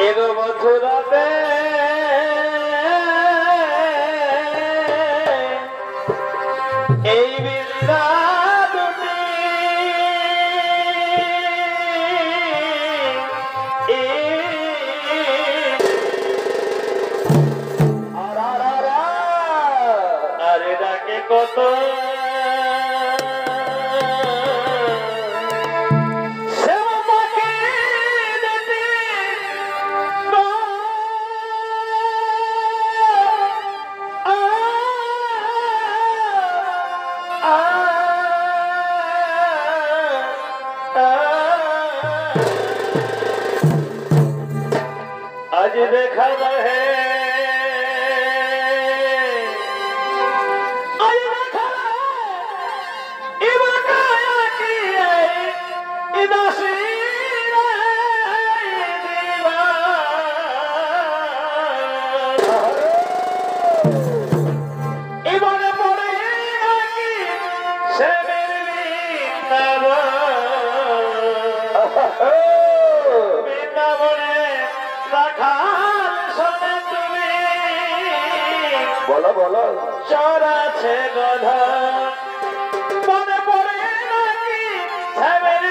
এগো মথুরাতে এই বিদ্যা দুটি আরে ডাকে কত आज देखा है आज देखा इबाकाया की इदासी इबाने पड़े की से मेरी बोलो बोलो चौरा छे गधा मने पड़े नाकी श्यामेर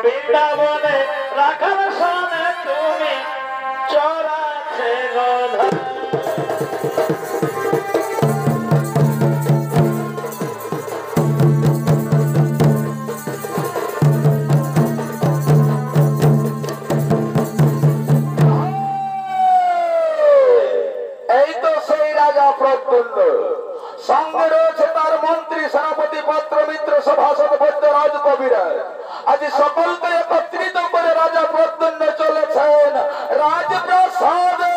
बृंदाबने राखार सने तुमी चौरा छे गधा संगे रयेछे तार मंत्री सेनापति पत्र मित्र सभासद वैद्य राजकविरा आज सकलके एकत्रित करे राजा प्रद्युम्न चलेछेन राजप्रासादेर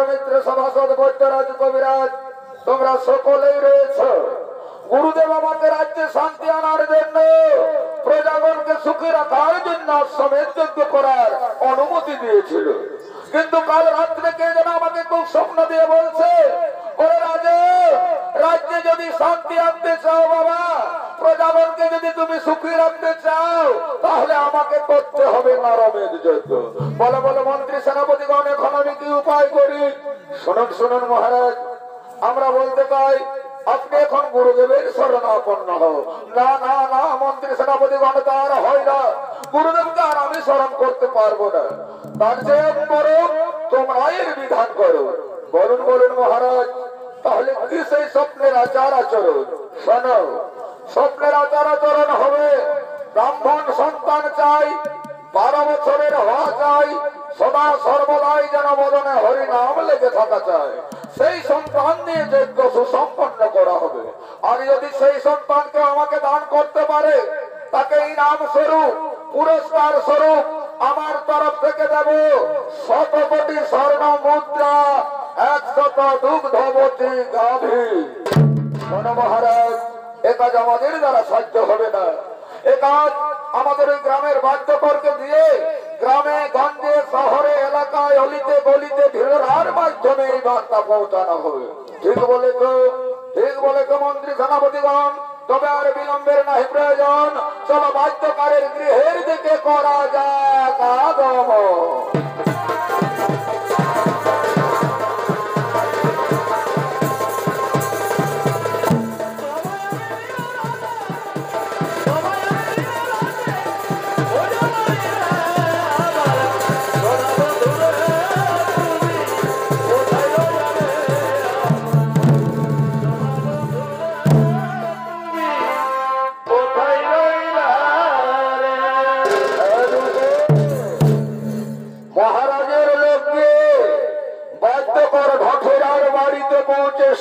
মিত্র সভাসদ বৈদ্যরাজ কবিরাজ তোমরা সকলেই রয়েছ। গুরুদেব আমাকে রাজ্যে শান্তি আনার জন্য, প্রজাগণকে সুখী রাখার জন্য সমেত যজ্ঞ করার অনুমতি দিয়েছিল। কিন্তু কাল রাত্রে কে যেন আমাকে খুব স্বপ্ন দিয়ে বলছে, ওরে রাজা, রাজ্যে যদি শান্তি আনতে চাও বাবা, প্রজাগণকে যদি তুমি সুখী রাখতে চাও, তাহলে আমাকে করতে হবে নরমেদ যজ্ঞ। বলে বলে মন্ত্রী সেনাপতিগণ, এখন আমি কি উপায় করি? শুনুন শুনুন মহারাজ, আমরা বলতে পাই আপনি এখন গুরুদেবের শরণাপন্ন হও। না না না মন্ত্রী সেনাপতিগণ, তার হয় না, গুরুদেবকে আর আমি স্মরণ করতে পারবো না। তার চেয়ে বরং তোমরা এর বিধান করো। বলুন বলুন মহারাজ, তাহলে কি সেই স্বপ্নের আচার আচরণ? শোনো, স্বপ্নের আচার আচরণ হবে ব্রাহ্মণ সন্তান চাই, 12 বছরের হওয়া চাই, সদা সর্বদাই যেন বদনে হরিনাম লেগে থাকা চাই। সেই সন্তান নিয়ে যজ্ঞ সুসম্পন্ন করা হবে। আর যদি সেই সন্তানকে আমাকে দান করতে পারে, তাকে ইনাম স্বরূপ, পুরস্কার স্বরূপ আমার তরফ থেকে দেব 100 কোটি স্বর্ণ মুদ্রা, 100 দুগ্ধবতী গাভী। মহারাজ, এ কাজ আমাদের দ্বারা সাধ্য হবে না। এ কাজ আমাদের ওই গ্রামের বাদ্যকরকে দিয়ে গ্রামে গঞ্জে শহরে এলাকায় অলিতে গলিতে ভিড়ার মাধ্যমে এই বার্তা পৌঁছানো হবে। ঠিক বলে তো, ঠিক বলে তো মন্ত্রী সেনাপতিগণ। তবে আর বিলম্বের নাহি প্রয়োজন, চলো বাদ্যকারের গৃহের দিকে করা যাক আগমন।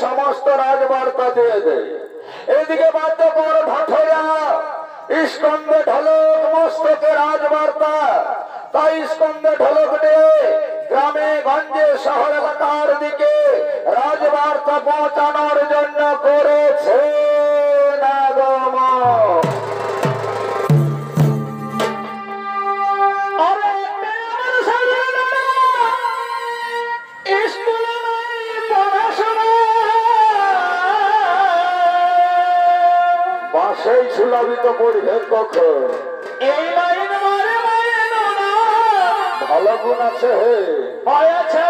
সমস্ত রাজবার্তা দিয়ে দেয়। এদিকে বাদ্যকর ভাটরা স্কন্ধে ঢোলক মস্তকে রাজবার্তা, তাই স্কন্ধে ঢোলক দিয়ে গ্রামে গঞ্জে শহর এলাকার দিকে রাজবার্তা পৌঁছানোর জন্য করেছে আগমন। সেই সুলাভিত পরিবেশ কখন এই লাইন মারে মারে না ভালো গুণ আছে হে পায়াছে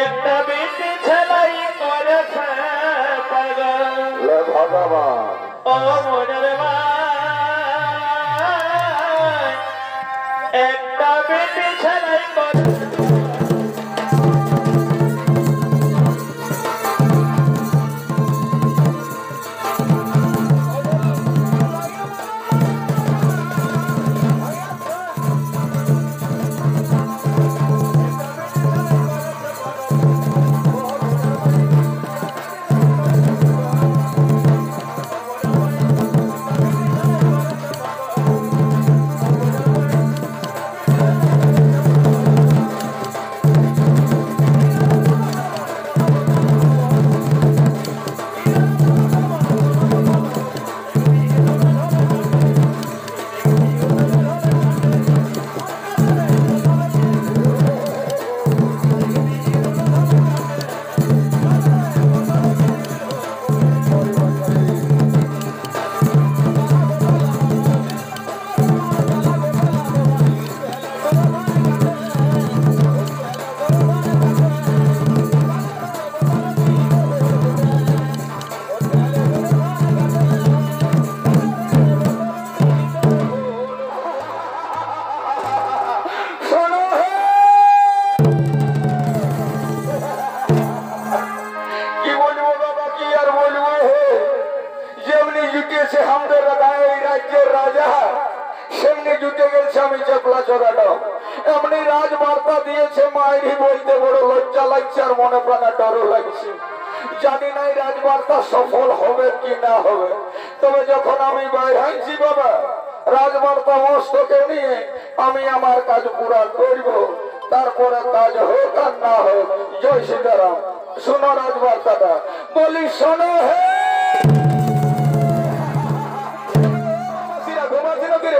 একটা বেটি ছেলাই করেছে পাগল ভগবান ও মনের একটা বেটি ছেলাই করেছে। এমনি রাজবার্তা দিয়েছে মায়েরই বলতে বড় লজ্জা লাগছে আর মনে প্রাণে ডরও লাগছে। জানি না এই রাজবার্তা সফল হবে কি না হবে। তবে যখন আমি বাইরে আনছি বাবা, রাজবার্তা মস্তকে নিয়ে আমি আমার কাজ পুরা করব, তারপরে কাজ হোক আর না হোক। জয় সীতারাম। শোনো রাজবার্তাটা, বলি শোনো হে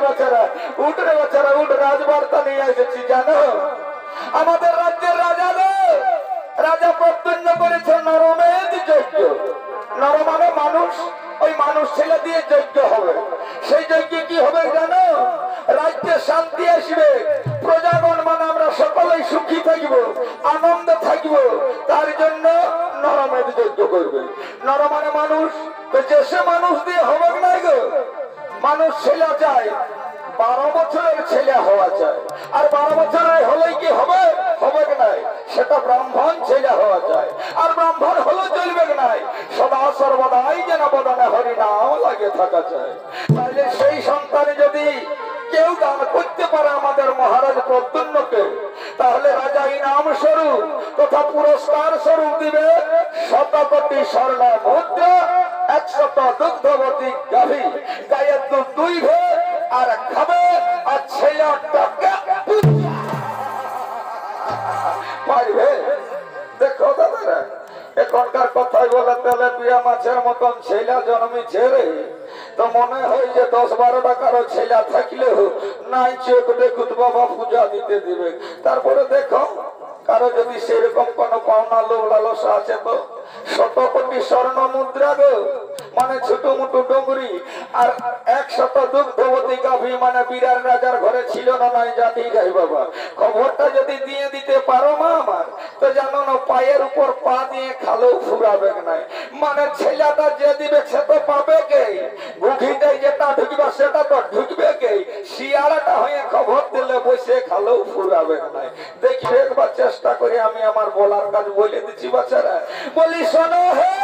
বাচ্চারা, উঠ রে বাচ্চারা উঠ, রাজবার্তা নিয়ে এসেছি। জানো আমাদের রাজ্যের রাজা প্রত্যন্ন করেছে নরমেদ যজ্ঞ। নর মানে মানুষ, ওই মানুষ ছেলে দিয়ে যজ্ঞ হবে। সেই যজ্ঞে কি হবে জানো? রাজ্যে শান্তি আসবে, প্রজাগণ মানে আমরা সকলেই সুখী থাকবো, আনন্দে থাকবো, তার জন্য নরমেদ যজ্ঞ করবে। নর মানে মানুষ, তো যে সে মানুষ দিয়ে হবে না গো। মানুষ ছেলে চায়, 12 বছরের ছেলে হওয়া চায়, আর 12 বছরের হলেই কি হবে? হবে নাই, সেটা ব্রাহ্মণ ছেলে হওয়া চায়। আর ব্রাহ্মণ হলে চলবে নাই, সদা সর্বদাই যেন বদনে হরি নাম লাগে থাকা চায়। তাহলে সেই সন্তানে যদি কেউ দান করতে পারে আমাদের মহারাজ প্রদ্যুম্নকে, তাহলে রাজা ইনাম স্বরূপ তথা পুরস্কার স্বরূপ দিবে 100 কোটি স্বর্ণ মুদ্রা, 100 দুগ্ধবতী গাভী, গায়ের দুধ দুইবে আর খাবে, আর ছেলেটাকে পাইবে। দেখো দাদারা, এখনকার কথাই বলে তেলে পিয়া মাছের মতন ছেলে জন্মিছে রে, তো মনে হয় যে 10-12 টাকারও ছেলে থাকলেও নাই চোখ দেখুত বাবা পূজা দিতে দিবে। তারপরে দেখো কারো যদি সেরকম কোন পাওনা লোভ লালসা আছে তো 100 কোটি স্বর্ণ মুদ্রা গো, মানে ছোট মোটো ডুঙ্গরি, আর 100 দুগ্ধবতী গাভী, মানে বিরাট রাজার ঘরে ছিল না নাই জাতি যাই বাবা। খবরটা যদি দিয়ে দিতে পারো মা আমার, তো জানো না পায়ের উপর পা দিয়ে খালেও ফুরাবে নাই। মানে ছেলেটা যে দিবে সে তো পাবে কে, গুঘিটাই যেটা ঢুকবে সেটা তো ঢুকবে কে, শিয়ালাটা হয়ে খবর দিলে বসে খালেও ফুরাবে নাই। দেখি একবার চেষ্টা করে আমি আমার বলার কাজ বলে দিচ্ছি বাচ্চারা। বলি শোনো হে,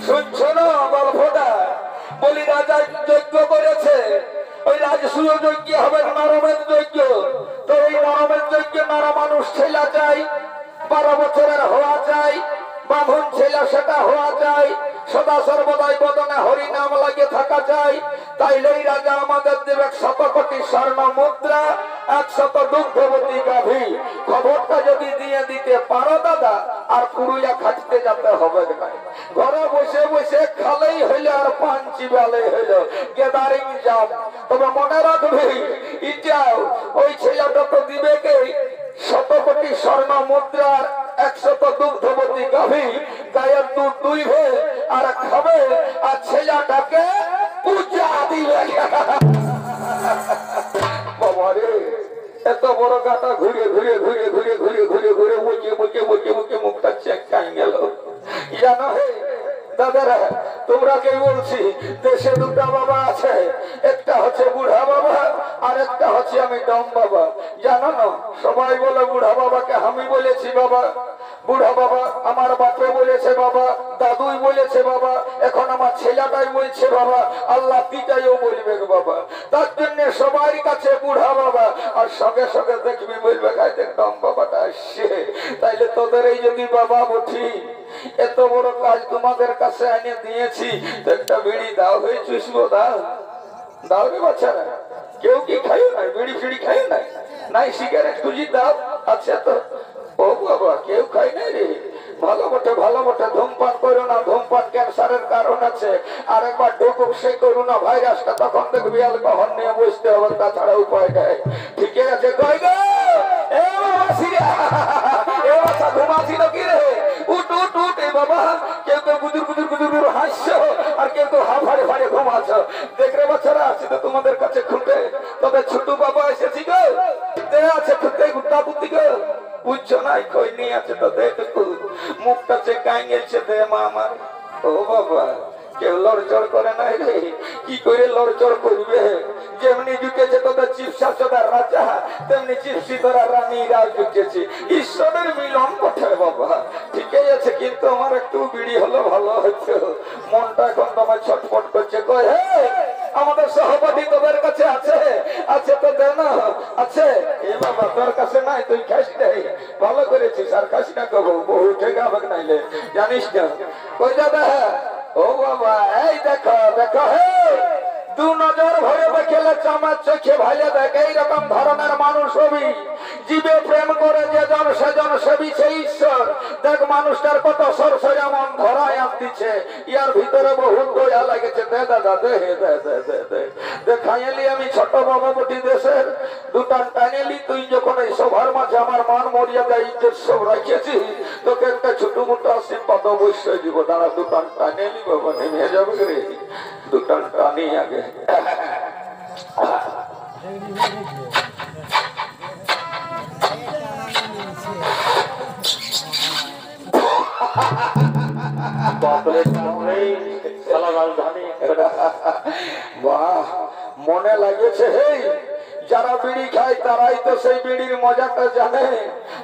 শুনছো না গল্পটা? বলি রাজা যজ্ঞ করেছে, ওই রাজসূয় যজ্ঞ হবে নরমেদ যজ্ঞ। তো এই নরমেদ যজ্ঞ নর মানুষ ছেলে চাই, 12 বছরের হওয়া চাই, ব্রাহ্মণ ছেলে সেটা হওয়া চাই, সদা সর্বদাই বদনে হরি নাম লাগে থাকা চাই। তাইলেই রাজা আমাদের দেবে 100 কোটি স্বর্ণ মুদ্রা, 100 দুগ্ধবতী গাভী। খবরটা যদি দিয়ে দিতে পারো দাদা, আর পুরুলিয়া খাটতে যেতে হবে না, ঘরে বসে বসে খালেই হইল আর পান চিবালেই হইল, গেদারিং যাও। তবে মনে রাখবি ইটাও ওই ছেলেটা তো দিবে কে 100 কোটি স্বর্ণ মুদ্রার, 100 দুগ্ধবতী গাভী, গায়ের দুধ দুইবে আর খাবে, আর ছেলেটাকে পূজা দিবে। বাবা রে, এত বড় গাটা ঘুরে ঘুরে ঘুরে ঘুরে ঘুরে ঘুরে ঘুরে মুখে মুখে মুখে মুখে মুখটা চেকাই গেল। জানো হে দাদারা, তোমরা কে বলছি, দেশে দুটা বাবা আছে, একটা হচ্ছে বুড়া বাবা আর একটা হচ্ছে আমি ডম বাবা। জানো না, সবাই বলে বুড়া বাবাকে আমি বলেছি বাবা, বুড়া বাবা আমার বাপে বলেছে বাবা, দাদুই বলেছে বাবা, এখন আমার ছেলেটাই বলছে বাবা, আল্লাহ পিতাইও বলবে বাবা। তার জন্য সবার কাছে বুড়া বাবা, আর সঙ্গে সঙ্গে দেখবি বলবে খাইতে ডম বাবাটা আসছে। তাইলে তোদের এই যদি বাবা বঠি, এত বড় কাজ তোমাদের কাছে এনে দিয়েছি, তো একটা বিড়ি দাও, হয়ে চুষবো, দাও দাও রে বাচ্চারা। কেউ কি খাইও নাই, বিড়ি ফিড়ি খাইও নাই, নাই সিগারেট খুঁজি দাও। আচ্ছা তো ও বাবা কেউ খাই নাই রে, ভালো বটে ধূমপান করো না, ধূমপান ক্যান্সারের কারণ আছে। আর একবার ঢুকুক সেই করোনা ভাইরাসটা, তখন দেখবি অ্যালকোহল নিয়ে বসতে হবে, তাছাড়া উপায় নেই। ঠিক আছে কই গো এ বাবা সিরা, এ বাবা ঘুমাছিল কি রে, উঠ উঠ উঠ। এ বাবা কেউ কেউ গুদুর গুদুর গুদুর গুদুর হাসছো, আর কেউ কেউ হাফাড়ে ফাড়ে ঘুমাচ্ছ। দেখরে বাচ্চারা আছে তো তোমাদের কাছে খুঁটে, তবে ছোট বাবা এসেছি গো, দে আছে খুঁটে গুট্টা বুদ্ধি গো, বুঝছো না কই নিয়ে আছে তো দেখো, মুখটা চেকাই গেছে দে মা আমার। ও বাবা কেউ লড়চড় করে নাই রে, কি করে লড়চড় করবে? যেমনি জুটেছে তোদের চিপসা চোদার রাজা, তেমনি চিপসি তোরা রানী রাজ জুটেছে। ঈশ্বরের মিলন বটে বাবা, ঠিকই আছে, কিন্তু আমার একটু বিড়ি হলো ভালো হতো। মনটা এখন তোমার ছটফট করছে। কই হে আমাদের সহপাঠী তোদের কাছে আছে? আছে তো দে না। আছে এ বাবা তোর কাছে নাই, তুই খাস নাই, ভালো করেছিস, আর খাস না কব, বহু ঠেকা হবে নাইলে জানিস না। কই দাদা ও বাবা এই দেখো দেখো হে দু নজর ভরে দেখলে চামার চোখে ভাইলে দেখে এইরকম ধরনের মানুষ হবি জীবে প্রেম করে যে জন সেজন সেবিছে ঈশ্বর। দেখ মানুষটার কত সরসরে মন ধরায় দিচ্ছে, ইয়ার ভিতরে বহুত দয়া লাগেছে। দে দাদা দে দে দে দে দে দে খাইলি আমি ছোট বাবাবতী দেশের দুটান টানেলি। তুই যখন এই সভার মাঝে আমার মান মর্যাদা ইজ্জত সব রাখেছি, তোকে একটা ছোট মোটো আশীর্বাদ অবশ্যই দিব। দাঁড়া দুটান টানেলি বাবা, নেমে যাবে রে, দুটান টানি আগে। বাহ মনে লাগেছে। হে যারা বিড়ি খায় তারাই তো সেই বিড়ির মজাটা জানে,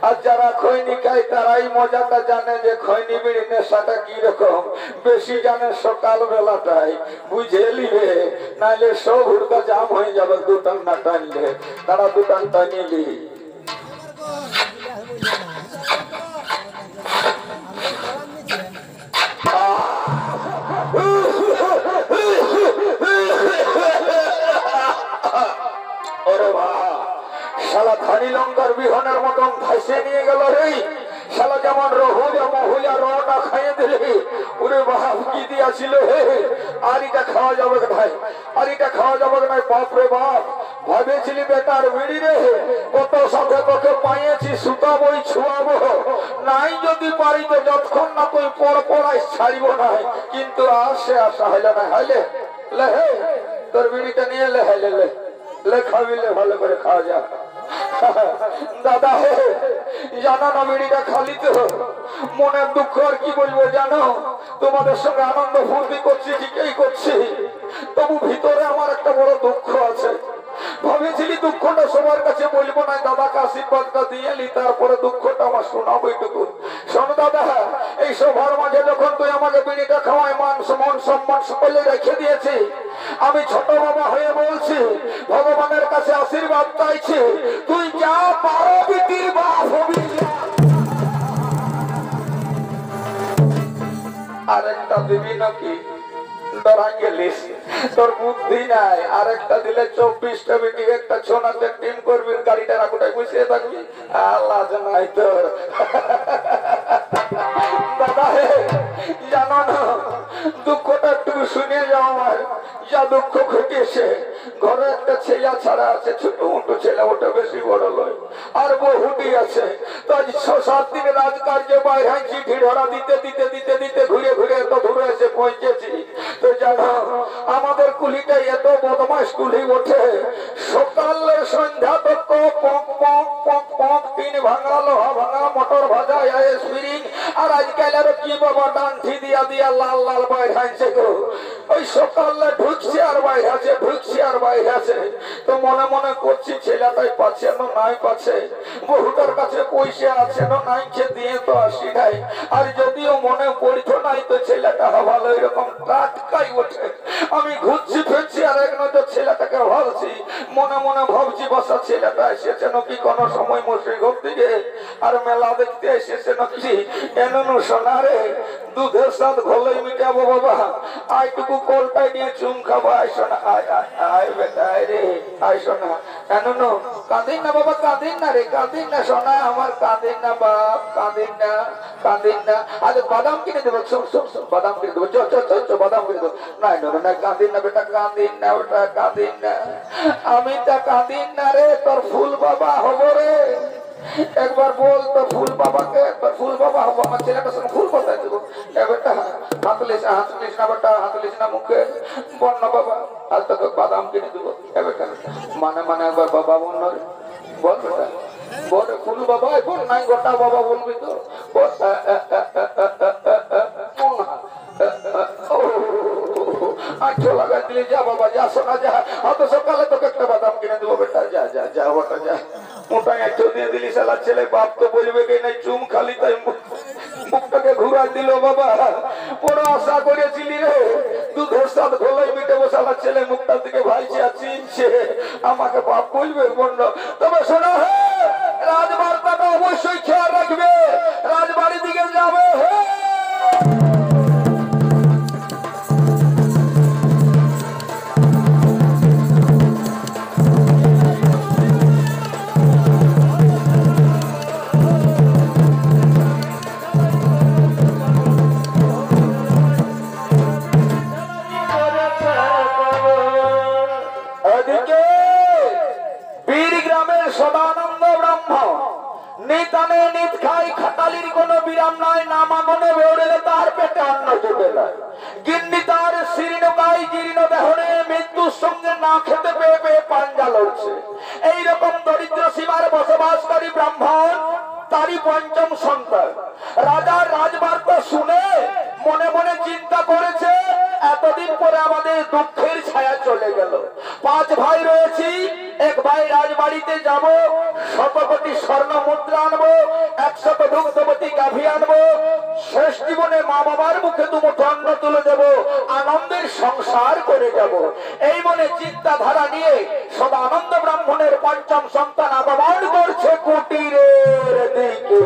আর যারা খৈনি খায় তারাই মজাটা জানে যে খৈনি বিড়ি নেশাটা কি রকম। বেশি জানে সকাল বেলাটাই, বুঝে লিবে, নাইলে সব হুড়কা জাম হয়ে যাবে দুটান না টানলে। তারা দুটান টানিলি শালা ধানি লঙ্কার বিহনের মতন ভাইসে নিয়ে গেল রে। শালা যেমন রহুজা মহুজা রটা খাইয়ে দিলে ওরে বাপ কি দিয়াছিল হে। আর এটা খাওয়া যাবে ভাই, আর এটা খাওয়া যাবে না। বাপ রে বাপ ভাবেছিলি বেটার বিড়ি রে, কত সাথে তোকে পাইয়েছি সুতাবই ছুয়াবো, নাই যদি পারি তো যতক্ষণ না তুই পড়াই ছাড়িব না। কিন্তু আর সে আশা হইলে না। হইলে লে হে তোর বিড়িটা নিয়ে লে হাইলে লে লে খাবিলে ভালো করে খাওয়া যা। দাদা হে জানো না বিড়িটা খালি তো মনের দুঃখ আর কি বলবো জানো। তোমাদের সঙ্গে আনন্দ ফুর্তি করছি ঠিকই করছি, তবু ভিতরে আমার একটা বড় দুঃখ আছে। ভাবেছিলি দুঃখটা সবার কাছে বলবো না, দাদাকে আশীর্বাদটা দিয়ে নি, তারপরে দুঃখটা আমার শোনাবো এইটুকু। শোন দাদা, এই সভার মাঝে যখন তুই আমাকে বিড়িটা খাওয়াই মান সম্মান সকলে রেখে দিয়েছি, আমি ছোট বাবা হয়ে বলছি, ভগবানের কাছে আশীর্বাদ চাইছি, তুই যা পারো বিটির বাপ হবি। আরেকটা দিবি নাকি? তোর বুদ্ধি নাই। আরেকটা দিলে 24টা বিটি একটা ছোনাতে টিম করবি, গাড়িটা রাখুটাই বসে থাকবি। আল্লাহ জানাই তোর। দাদা হে জানো না দুঃখটা একটু শুনে যাও আমার, যা দুঃখ ঘটেছে। ঘরে একটা ছেলে ছাড়া আছে, ছোট মোটো ছেলে, ওটা বেশি বড় নয়, আর বহুটি আছে। তো আজ 6-7 দিন রাজকার্যে বাইরে চিঠি ধরা দিতে দিতে দিতে দিতে ঘুরে ঘুরে এত দূরে এসে পৌঁছেছি। তো জানো আমাদের কুলিটা এত বদমাস কুলি ওঠে, সকালের সন্ধ্যা তো পক পক পক পক টিন ভাঙা, লোহা ভাঙা, মোটর ভাজা, স্প্রিং। আর আজকাল আরো কি বাবা ডান্ঠি দিয়া দিয়া লাল লাল বাইরে আনছে গো। ওই সকালে ঢুকছে আর বাইরে আছে, ঢুকছে আর বাইরে আছে। তো মনে মনে করছি ছেলেটাই পাচ্ছে না নাই পাচ্ছে, বহুটার কাছে পয়সা আছে না নাই, দিয়ে তো আসি নাই। আর যদিও মনে পড়তো নাই তো ছেলেটা ভালো এরকম টাটকাই ওঠে। আমি ঘুরছি ফিরছি আর এক নজর ছেলেটাকে ভাবছি, মনে মনে ভাবছি বসা ছেলেটা এসেছে নাকি কোনো সময় মুর্শিদগঞ্জ থেকে, আর মেলা দেখতে এসেছে নাকি। এমন সোনা রে দুধের সাথ ঘোলাই মিটাবো বাবা, আইটুকু কলটাই নিয়ে চুম খাবো। আইসো না, আয় আয় আয় বেটা আয় রে, আইসো না। এমন কাঁদিন না বাবা, কাঁদিন না রে, কাঁদিন না সোনা আমার, কাঁদিন না বাপ, কাঁদিন না, কাঁদিন না। আজ বাদাম কিনে দেবো, বাদাম কিনে দেবো, চো বাদাম কিনে দেবো। না না কাঁদিন না বেটা, কাঁদিন না বেটা, কাঁদিন না। আমি তা কাঁদিন না রে, তোর ফুল বাবা হবো রে। একবার বল তো ফুল বাবাকে, ফুল বাবা হবো। আমার ছেলেটার সঙ্গে ফুল কোথায় দেবো? বেটা হাত লিস না বেটা, হাত লিস না মুখে। বন্য বাবা আজ তোকে বাদাম কিনে দেবো। বেটা মানে মানে একবার বাবা বন্য রে, বল বেটা বল। ফুল বাবা বল, নাই গোটা বাবা বলবি তো বল। আঁচো লাগাই দিলে যা বাবা, যা শোনা যা। অত সকালে তোকে একটা বাদাম কিনে দেবো বেটা, যা যা যা ওটা যা। মোটাই আঁচো দিয়ে দিলি শালা ছেলে, বাপ তো বলবে কি নাই চুম খালি, তাই মুখটাকে ঘুরাই দিল বাবা। বড় আশা করেছিলি রে, দুধের সাথ ঘোলাই মিটে বসালা ছেলে মুখটার দিকে ভাইছে আর চিনছে, আমাকে বাপ বলবে বন্য। তবে শোনা হে, রাজবার্তাটা অবশ্যই খেয়াল রাখবে, রাজবাড়ির দিকে যাবে হে। সদানন্দ ব্রাহ্মণ নিতানে নিত খাই খাটালির কোনো বিরাম নাই, নামাগনে বেউড়েলে তার পেটে অন্ন জুটে না। গিন্নি তার শীর্ণকায় জীর্ণ দেহনে মৃত্যুর সঙ্গে না খেতে পেয়ে পেয়ে পাঞ্জা লড়ছে। এইরকম দরিদ্র সীমার বসবাসকারী ব্রাহ্মণ, তারই পঞ্চম সন্তান। রাজার রাজবার্তা শুনে মনে মনে চিন্তা করেছে, এতদিন পরে আমাদের দুঃখের ছায়া চলে গেল। 5 ভাই রয়েছি, এক ভাই রাজবাড়িতে যাব, 100 কোটি স্বর্ণ মুদ্রা আনবো, 100 দুগ্ধবতী গাভী আনবো, শেষ জীবনে মা বাবার মুখে দুমুঠো অন্ন তুলে দেব, আনন্দের সংসার করে যাব। এই মনে চিন্তাধারা নিয়ে সদানন্দ ব্রাহ্মণের পঞ্চম সন্তান আগমন করছে কুটিরের দিকে।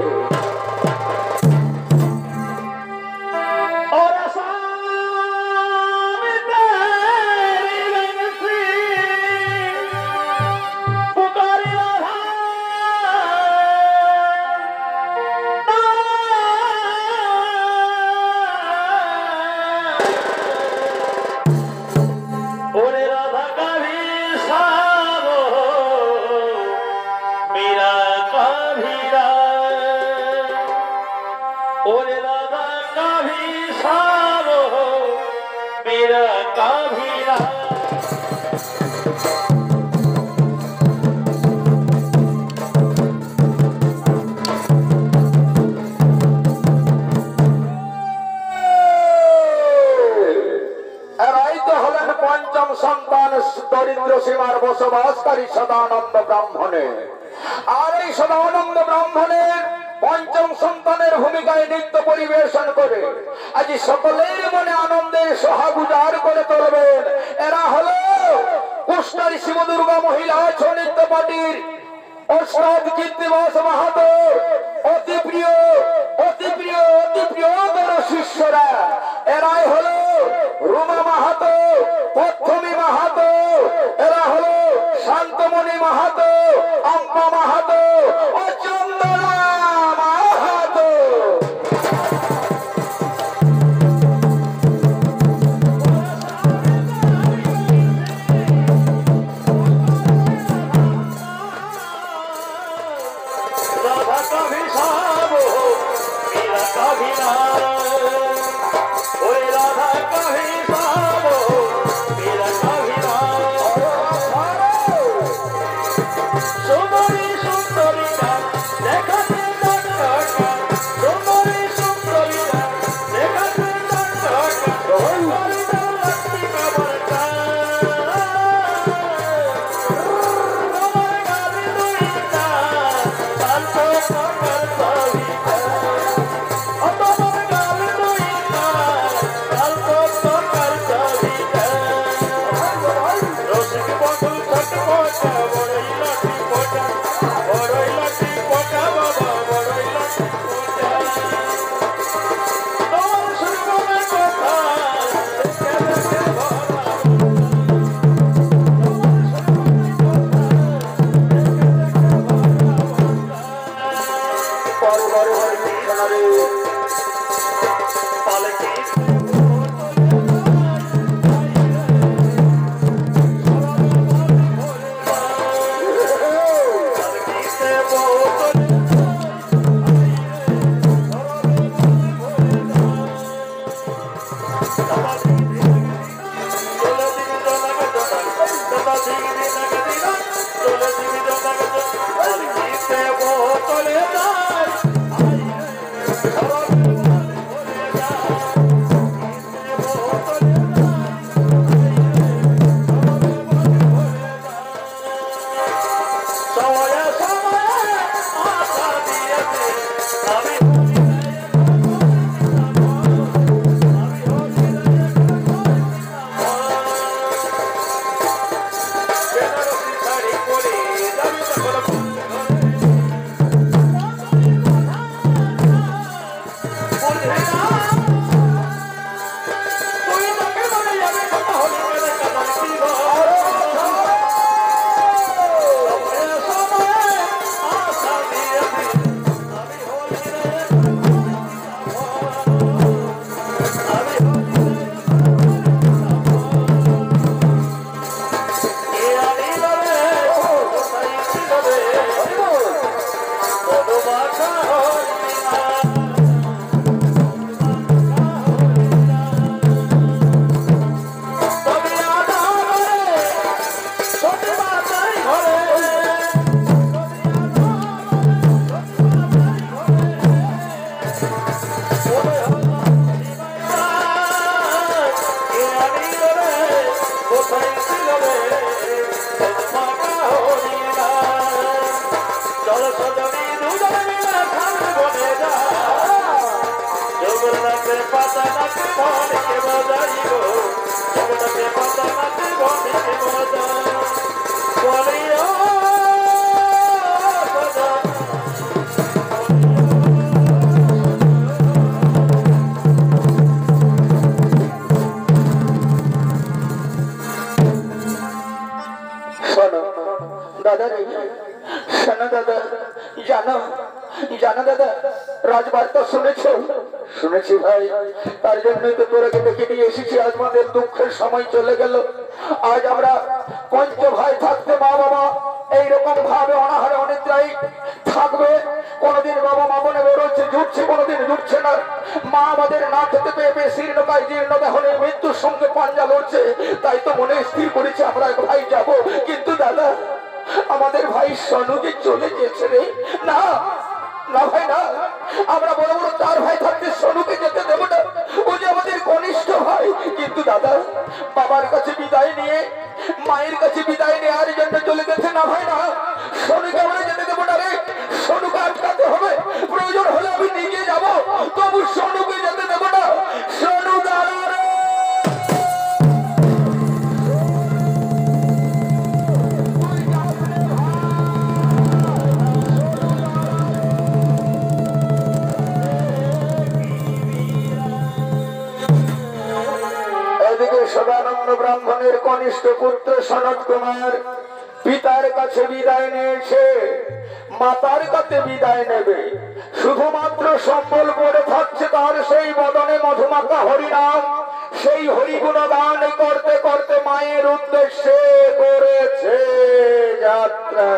দরিদ্র সীমার বসবাসকারী সদানন্দ ব্রাহ্মণের, আর এই সদানন্দ ব্রাহ্মণের পঞ্চম সন্তানের ভূমিকায় নৃত্য পরিবেশন করে আজ সকলের মনে আনন্দের সহাগুজার করে তুলবেন। এরা হলো কুষ্টারী শিবদুর্গা মহিলা নৃত্য পার্টির ওস্তাদ কীর্তিবাস মাহাতো, অতি প্রিয় শিষ্যরা। এরাই হলো রুমা মাহাতো, পথমি মাহাতো, এরা হলো শান্তমণি মাহাতো, আম্পা মাহাতো ও চন্দনা মাহাতো। দাদা রে, শোনো দাদা, জানো জানো দাদা, রাজবার্তা শুনেছ? শুনেছি ভাই, তার জন্যই তো তোরাকে ডেকে নিয়ে এসেছি। আজ আমাদের দুঃখের সময় চলে গেল। আজ আমরা পঞ্চ ভাই থাকতে মা বাবা এইরকম ভাবে অনাহারে অনিদ্রায় থাকবে। কোনদিন বাবা মা মনে বেরোচ্ছে জুটছে, কোনদিন জুটছে না। মা আমাদের না খেতে পেয়ে পেয়ে শীর্ণকায় জীর্ণ দেহনে মৃত্যুর সঙ্গে পাঞ্জা লড়ছে। তাই তো মনে স্থির করেছে আমরা এক ভাই যাব। কিন্তু দাদা, আমাদের ভাই সনু যে চলে গেছে রে। না না ভাই না, আমরা বড় বড় চার ভাই থাকতে সনুকে যেতে দেবো না। ও যে আমাদের কনিষ্ঠ ভাই। কিন্তু দাদা, বাবার কাছে বিদায় নিয়ে মায়ের কাছে বিদায় নেওয়ার জন্য চলে গেছে। না ভাই না, সনুকে আমরা যেতে দেবো না রে। সনুকে আটকাতে হবে। প্রয়োজন হলে আমি নিজে যাব, তবু সনুকে যেতে দেবো না। সনু দাঁড়া রে। সদানন্দ ব্রাহ্মণের কনিষ্ঠ পুত্র সনত কুমার পিতার কাছে বিদায় নিয়েছে, মাতার কাছে বিদায় নেবে। শুধুমাত্র সম্বল পড়ে থাকছে তার সেই বদনে মধুমাখা হরিনাম। সেই হরিগুণ গান করতে করতে মায়ের উদ্দেশ্যে করেছে যাত্রা।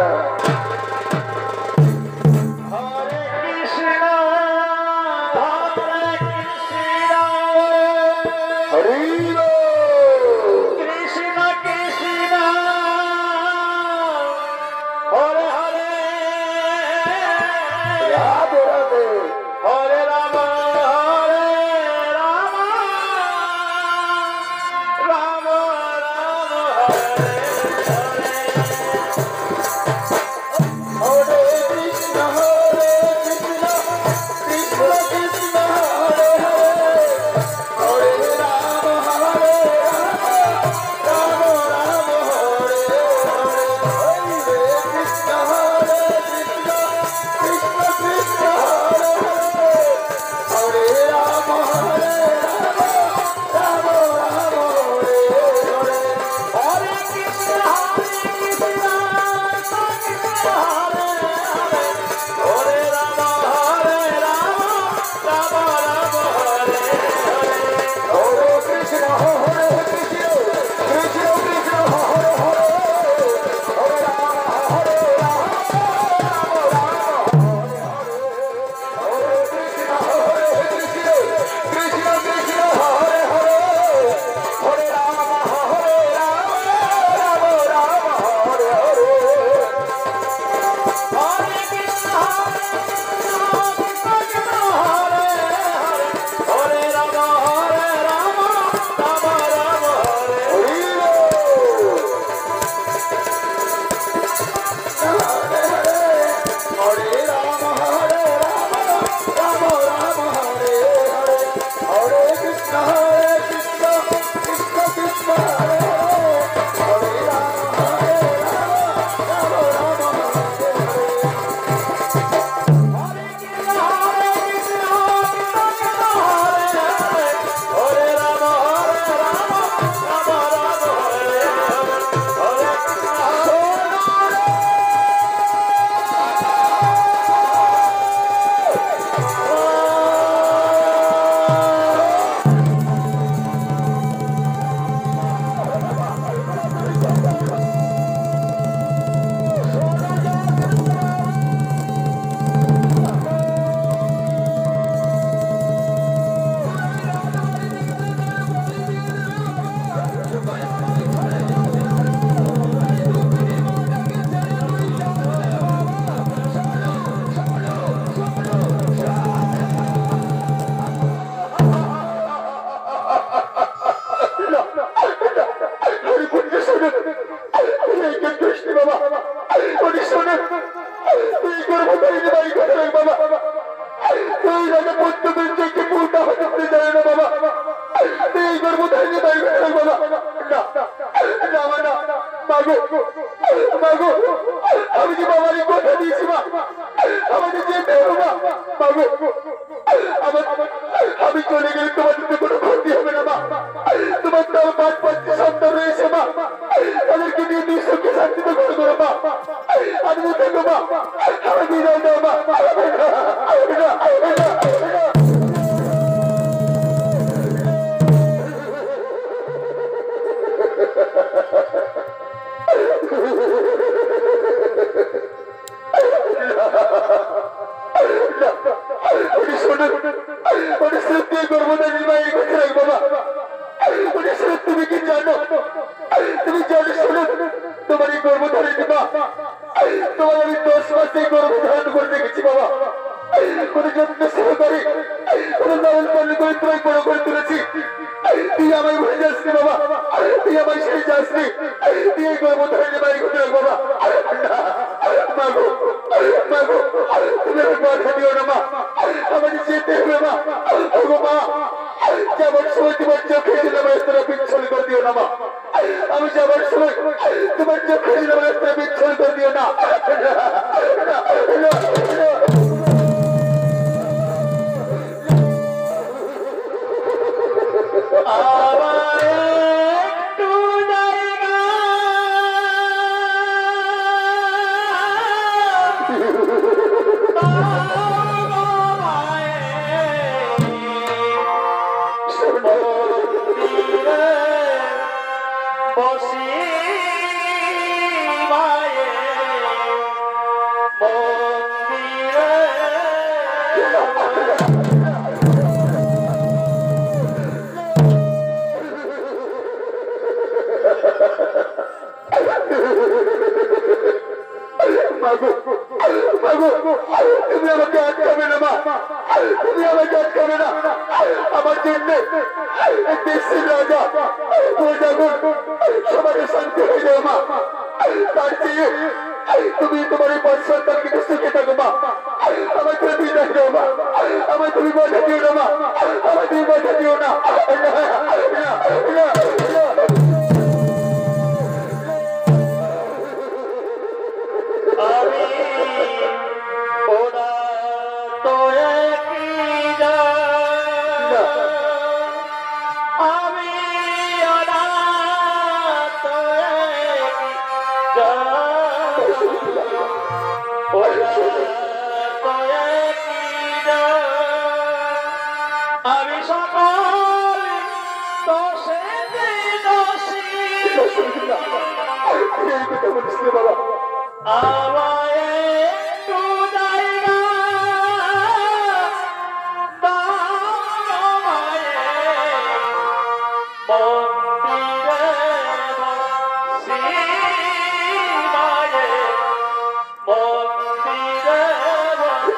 আমি চলে গেলে তোমাদের তো কোনো ক্ষতি হবে না মা। তোমার তো 5-5 সন্তান রয়েছে মা, তাদেরকে নিয়ে নিঃসঙ্গে শান্তিতে ঘর করো মা। যেতে দেবো মা, আমি বিদায় দেবো মা। তুমি কি জানো, তুমি জানো শোনো, তোমার এই গর্ভধারিণী মা, তোমার আমি 10 মাসে গর্ভধারণ করে দেখেছি বাবা। কোনো যত্ন সহকারে কোনো লালন পালন করে তোমায় বড় করে তুলেছি। তুই আমায় ভুলে যাসনি বাবা, তুই আমায় ছেড়ে যাসনি, তুই এই গর্ভধারিণী মায়ের কথা রাখ বাবা। মাগো মাগো, তুমি আমাকে বাধা দিও না মা, আমাকে যেতে হবে মা। ওগো মা, যাবার সময় তোমার চোখে দিলাম রাস্তাটা বিচ্ছল করে দিও না মা। আমি যাবার সময় তোমার চোখে দিলাম রাস্তাটা বিচ্ছল করে দিও না। তুমি আমাকে আটকাবে না মা, তুমি আমাকে আটকাবে না। আমার জন্য দেশের রাজা প্রজাগণ সমাজে শান্তি হয়ে যায় মা। তার চেয়ে তুমি তোমার এই 5 সন্তানকে সুখে থাকো মা। আমার তুমি বিদায় দাও মা, আমার তুমি বাধা দিও না মা, আমার তুমি বাধা দিও না। আমি সকল দোষে দোষী, আমায় একটু জায়গা দাও মায়ে, মন্দিরে বসি মায়ে, মন্দিরে বসি।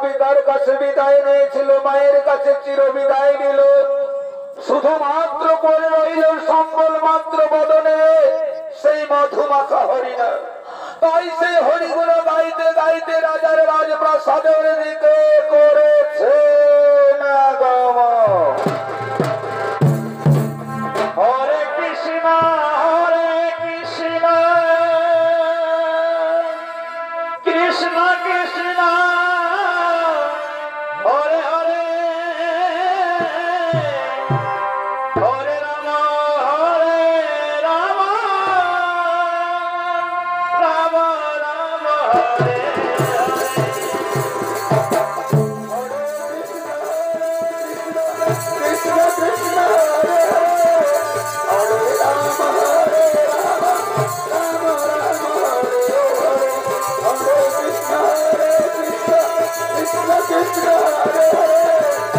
পিতার কাছে বিদায় নিয়েছিল, মায়ের কাছে চির বিদায় নিল, শুধুমাত্র পরে রইল সম্বল মাত্র বদনে সেই মধুমাখা হরিণা। তাই সেই হরিগুলো গাইতে গাইতে রাজার রাজপ্রাসাদের দিকে করেছে না গম। হরে কৃষ্ণ কৃষ্ণ কৃষ্ণ হরে হরে হরে রাম রাম রাম হরে কৃষ্ণ কৃষ্ণ হরে হরে রাম হরে রাম রাম রাম হরে হরে। হরে কৃষ্ণ কৃষ্ণ কৃষ্ণ হরে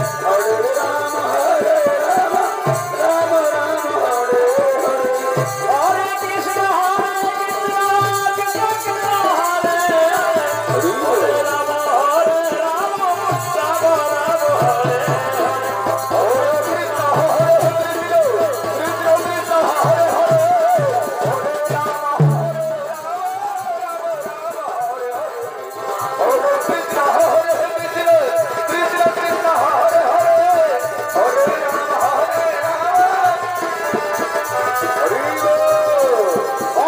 হরে হরে রাম রাম রাম হরে হরে। হরে কৃষ্ণ কৃষ্ণ কৃষ্ণ হরে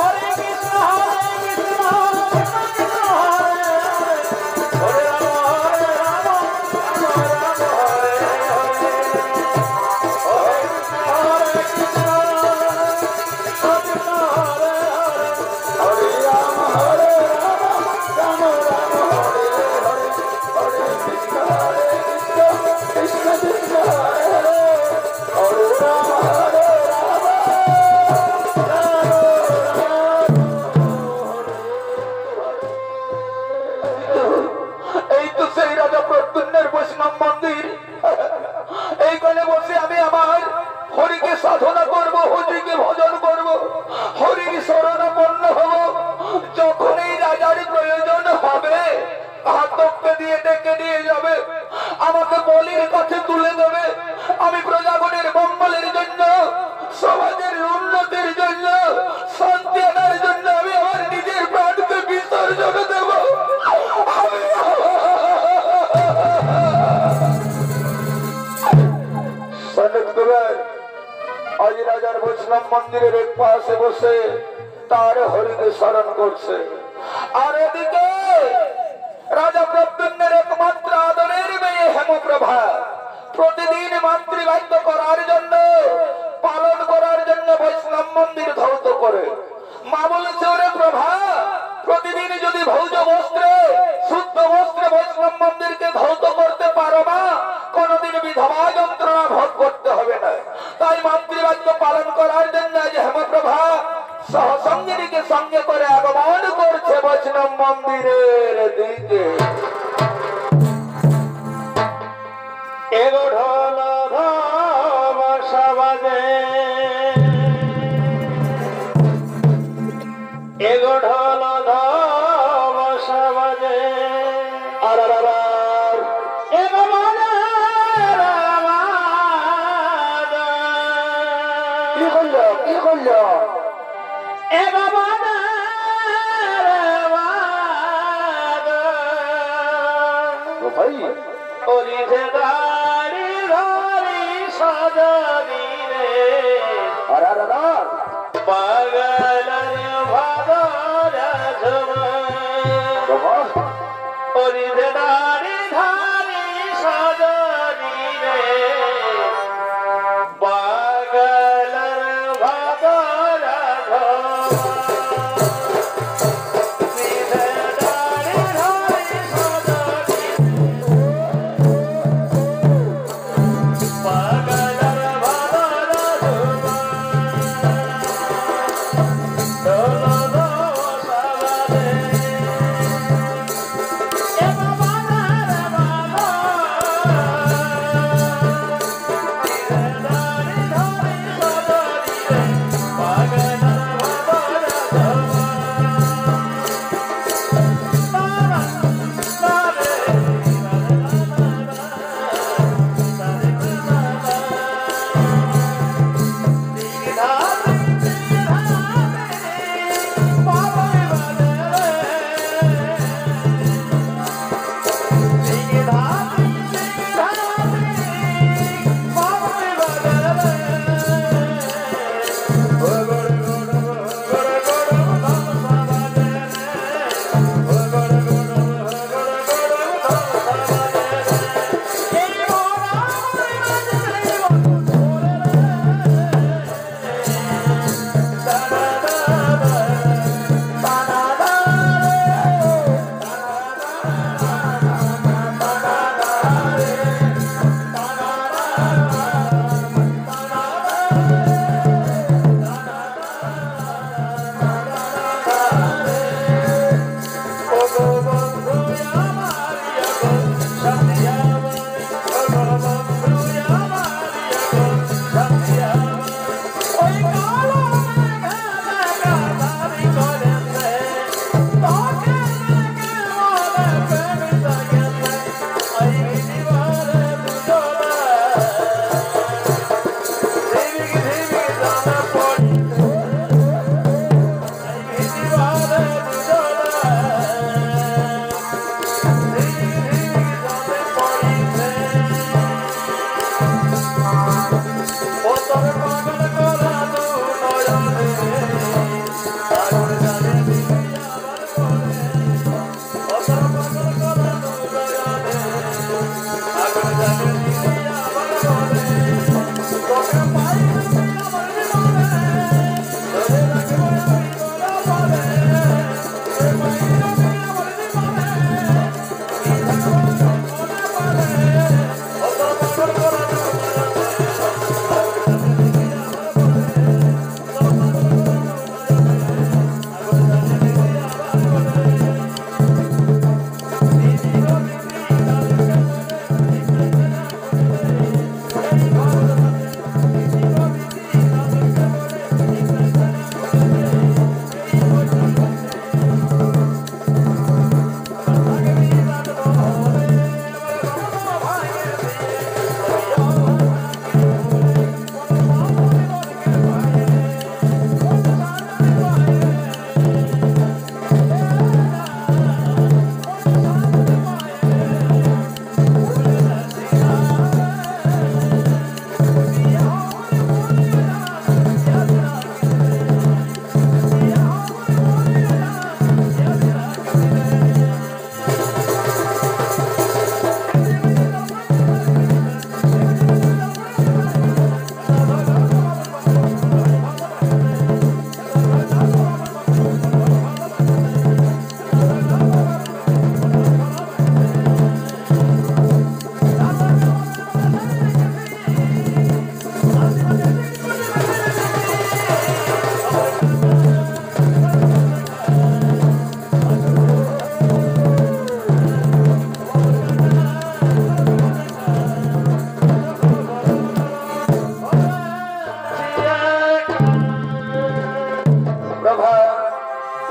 হরে রাম রাম রাম হরে সাধনা করব, হরিকে ভজন করব, হরির শরণাপন্ন হব। যখনই রাজার প্রয়োজন হবে ঘাতককে দিয়ে ডেকে নিয়ে যাবে, আমাকে বলির কাছে তুলে দেবে। আমি প্রজাগণের মঙ্গলের জন্য, সমাজের উন্নতির জন্য, শান্তি আনার জন্য আমি আমার নিজের প্রাণকে বিসর্জন দেব। আজ রাজার বৈষ্ণব মন্দিরের এক পাশে বসে তার হরিকে স্মরণ করছে, আর এদিকে রাজা প্রদ্যুম্নের একমাত্র আদরের মেয়ে হেমপ্রভা প্রতিদিন মাতৃবাদ্য করার জন্য, পালন করার জন্য বৈষ্ণব মন্দির ধৌত করে। মা বলেছে, ওরে প্রভা, প্রতিদিন যদি ভৌজ বস্ত্রে, শুদ্ধ বস্ত্রে বৈষ্ণব মন্দিরকে ধৌত করতে পারো না, কোনদিন বিধবা যন্ত্রণা ভোগ করতে হবে না। তাই মাতৃবাদ্য পালন করার জন্য আজ হেমপ্রভা সহসঙ্গিনীকে সঙ্গে করে আগমন করছে বৈষ্ণব মন্দিরের দিকে। এগো ঢোল বর্ষা বাজে, এগো ঢোল বর্ষা বাজে, আর এগো বাজে কি করলো, কি করলো? এগো বাজে ভাই ওরিঝে দাড়ি ধরি সজনি রে, আর পাগলের ভাদর ঝুমে, ওরিঝে দাড়ি ধরি সজনি রে, পাগলের ভাদর ঝুমে।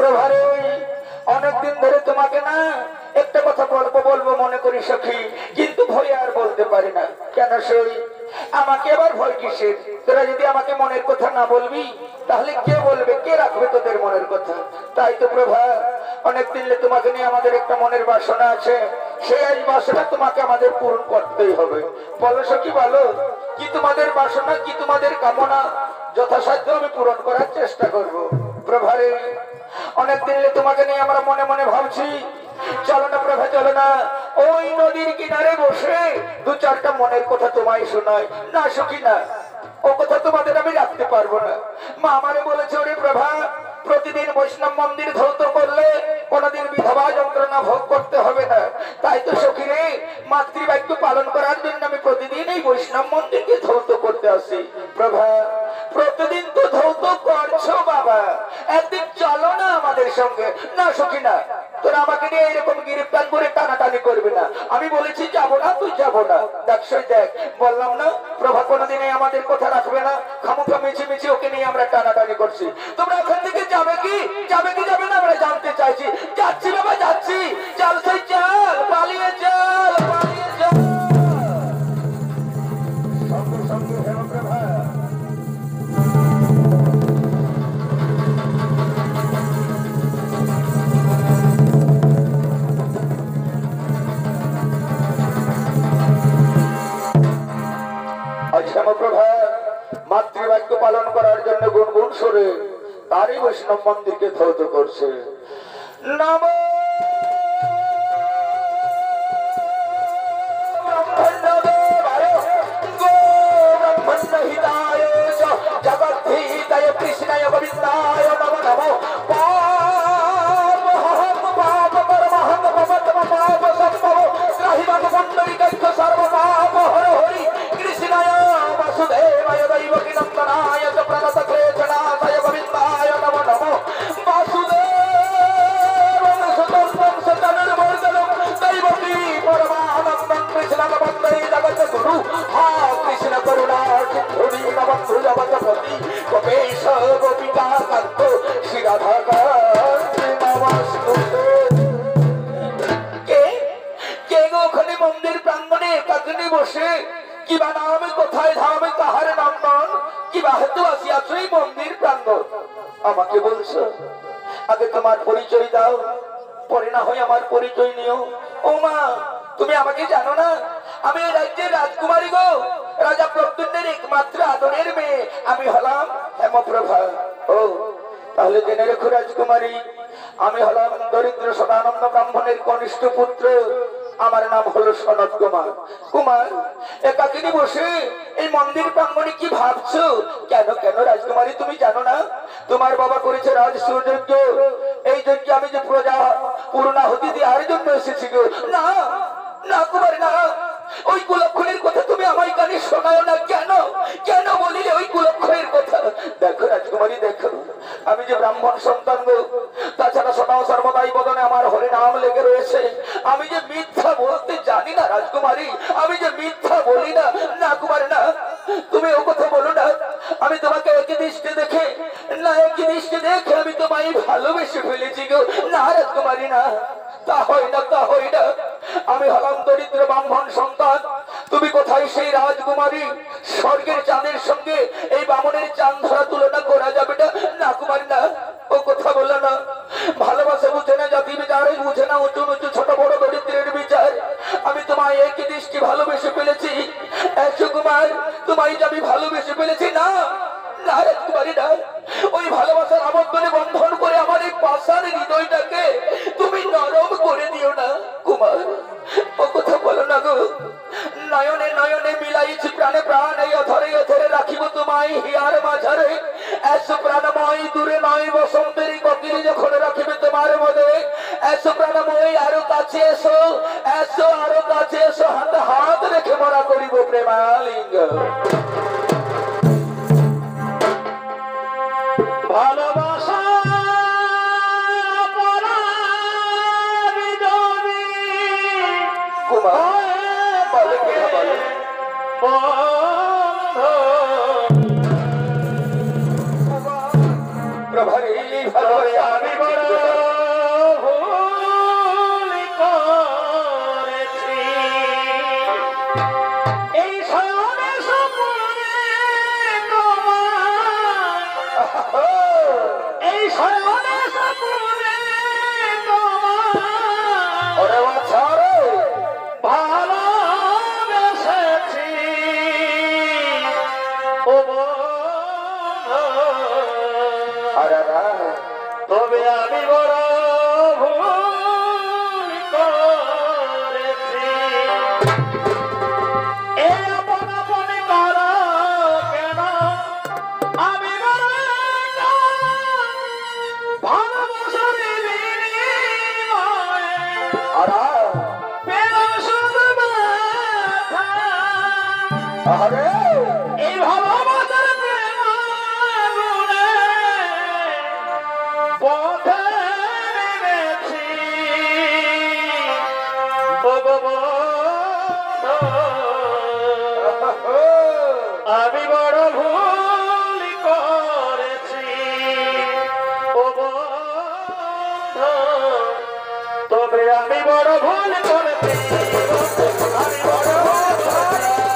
প্রভারে অনেকদিন ধরে তোমাকে না একটা কথা বলবো বলবো মনে করি সখী, কিন্তু ভয় আর বলতে পারি না। কেন সই আমাকে আবার ভয় কিসের? তোরা যদি আমাকে মনের কথা না বলবি তাহলে কে বলবে, কে রাখবে তোদের মনের কথা? তাই তো প্রভা, অনেকদিন তোমাকে নিয়ে আমাদের একটা মনের বাসনা আছে, সেই বাসনা তোমাকে আমাদের পূরণ করতেই হবে। বলো সখী বলো, কি তোমাদের বাসনা, কি তোমাদের কামনা? যথাসাধ্য আমি পূরণ করার চেষ্টা করব। প্রভারে অনেকদিন তোমাকে নিয়ে আমরা মনে মনে ভাবছি, চলো না প্রভা চলো না, ওই নদীর কিনারে বসে দু চারটা মনের কথা তোমায় শোনায় না সখী না। ও কথা তোমাদের আমি রাখতে পারবো না। মা আমারে বলেছে, ওরে প্রভা, প্রতিদিন বৈষ্ণব মন্দির ধৌত করলে কোনদিন বিধবা যন্ত্রণা ভোগ করতে হবে না। তাই তো সখী রে, মাতৃবাক্য পালন করার জন্য আমি প্রতিদিন এই বৈষ্ণব মন্দিরকে ধৌত করতে আসি। প্রভা, প্রতিদিন তো ধৌত করছো বাবা, একদিন চলো না আমাদের সঙ্গে। না সখী না, তোরা আমাকে নিয়ে এরকম গিরিফতার করে টানাটানি করবে না। আমি বলেছি যাবো না, তুই যাবো না। দেখছই দেখ, বললাম না প্রভা কোনোদিনে আমাদের কথা রাখবে না। খামোখা মিছিমিছি ওকে নিয়ে আমরা টানাটানি করছি। তোমরা ওখান থেকে যাবে কি, যাবে কি যাবে না আমরা জানতে চাইছি। যাচ্ছি বাবা যাচ্ছি, চল সেই চল, পালিয়ে চল, পালিয়ে চল। সঙ্গে সঙ্গে হেম প্রভা শ্যামপ্রভা মাতৃবাক্য পালন করার জন্য গুনগুন সুরে তারই বৈষ্ণব মন্দিরকে ধৌত করছে। নম জগদ্ধিতায় কৃষ্ণায় গোবিন্দায় নম নম। সর্বপাপ হর হরি কৃষ্ণায় বাসুদেবায় দৈবকী নন্দনায় চ প্রণত ক্লেশনাশায় গোবিন্দায় নম নম। বাসুদেবং সুতং সতনুর্মূর্তনং দৈবকী পরমানন্দং কৃষ্ণং বন্দে জগদ্গুরু। হা কৃষ্ণ করুণা সিন্ধু দীনবন্ধু জগৎপতি গোপেশ গোপিকা কান্ত শ্রী রাধাকান্ত নমস্তুতে। ওখানে মন্দির প্রাঙ্গণে একাকিনী বসে কিবা নামে কোথায় ধামে কাহার নন্দন কিবা হেতু আসিয়াছ এই মন্দির প্রাঙ্গণ? আমাকে বলছো, আগে তোমার পরিচয় দাও, পরে না হয় আমার পরিচয় নিও। ও মা, তুমি আমাকে জানো না? আমি এই রাজ্যের রাজকুমারী গো, রাজা প্রদ্যুম্নের একমাত্র আদরের মেয়ে। আমি হলাম হেমপ্রভা। ও তাহলে জেনে রেখো রাজকুমারী, আমি হলাম দরিদ্র সদানন্দ ব্রাহ্মণের কনিষ্ঠ পুত্র। আমার নাম হলো সনত কুমার। কুমার, একাকিনী বসে এই মন্দির প্রাঙ্গণে কি ভাবছো? কেন কেন রাজকুমারী, তুমি জানো না তোমার বাবা করেছে রাজসূযজ্ঞ? এই যজ্ঞে আমি যে প্রজা পূর্ণাহুতি দেওয়ার জন্য এসেছি গো। না না কুমারী না, ওই কুলক্ষণের কথা তুমি আমার কানে শোনাও না। কেন কেন বলিলে ওই কুলক্ষণের কথা? দেখো রাজকুমারী দেখো, আমি যে ব্রাহ্মণ সন্তান গো, তাছাড়া সদাও সর্বদাই বদনে আমার হরি নাম লেগে রয়েছে। আমি যে মিথ্যা বলতে জানি না রাজকুমারী, আমি যে মিথ্যা বলি না। না কুমারী না, তুমি ও কথা বলো না। আমি তোমাকে একই দৃষ্টি দেখে না, একই দৃষ্টি দেখে আমি তোমায় ভালোবেসে ফেলেছি গো। না রাজকুমারী না, তা হয় না, তা হয় না। আমি হলাম দরিদ্র ব্রাহ্মণ সন্তান, তুমি কোথায় সেই রাজকুমারী? স্বর্গের চাঁদের সঙ্গে এই বামনের চাঁদ ধরা তুলনা করা যাবে না। না কুমারী না, ও কথা বললো না। ভালোবাসা বুঝে না, জাতি বিচার বুঝে না, উঁচু উঁচু ছোট বড় দরিদ্রের বিচার। আমি তোমায় একই দৃষ্টি ভালোবেসে ফেলেছি। একশো কুমার, তোমায় যে আমি ভালোবেসে ফেলেছি। না না রাজকুমারী না, ওই ভালোবাসার আবদ্ধনে বন্ধন করে আমার এই পাষাণ হৃদয়টাকে তুমি নরম করে দিও না কুমার। ও কথা বলো না গো। নয়নে নয়নে মিলাইছি প্রাণে প্রাণ, এই অধরে অধরে রাখিব তোমায় হিয়ার মাঝারে। এসো প্রাণময় দূরে নয় বসন্তের কোকিল যখন রাখিবে তোমার মধ্যে। এসো প্রাণময় আরো কাছে এসো, এসো আরো কাছে এসো, হাতে হাত রেখে মরা করিব প্রেমালিঙ্গ। ভালোবাসা প্রভারে আমি বড় তবে আমি বড় ভুল করেছি। এই আপন আপন করো কেন? আমি বড় ভালোবাসার বিনিময়ে পেলাম শুধু ব্যথা। এই ভালোবাসার প্রেম আগুনে পথে নেমেছি। ও গো বন্ধু, আমি বড় ভুল করেছি। ও বন্ধু, তবে আমি বড় ভুল করেছি। আমি বড় ভুল করেছি।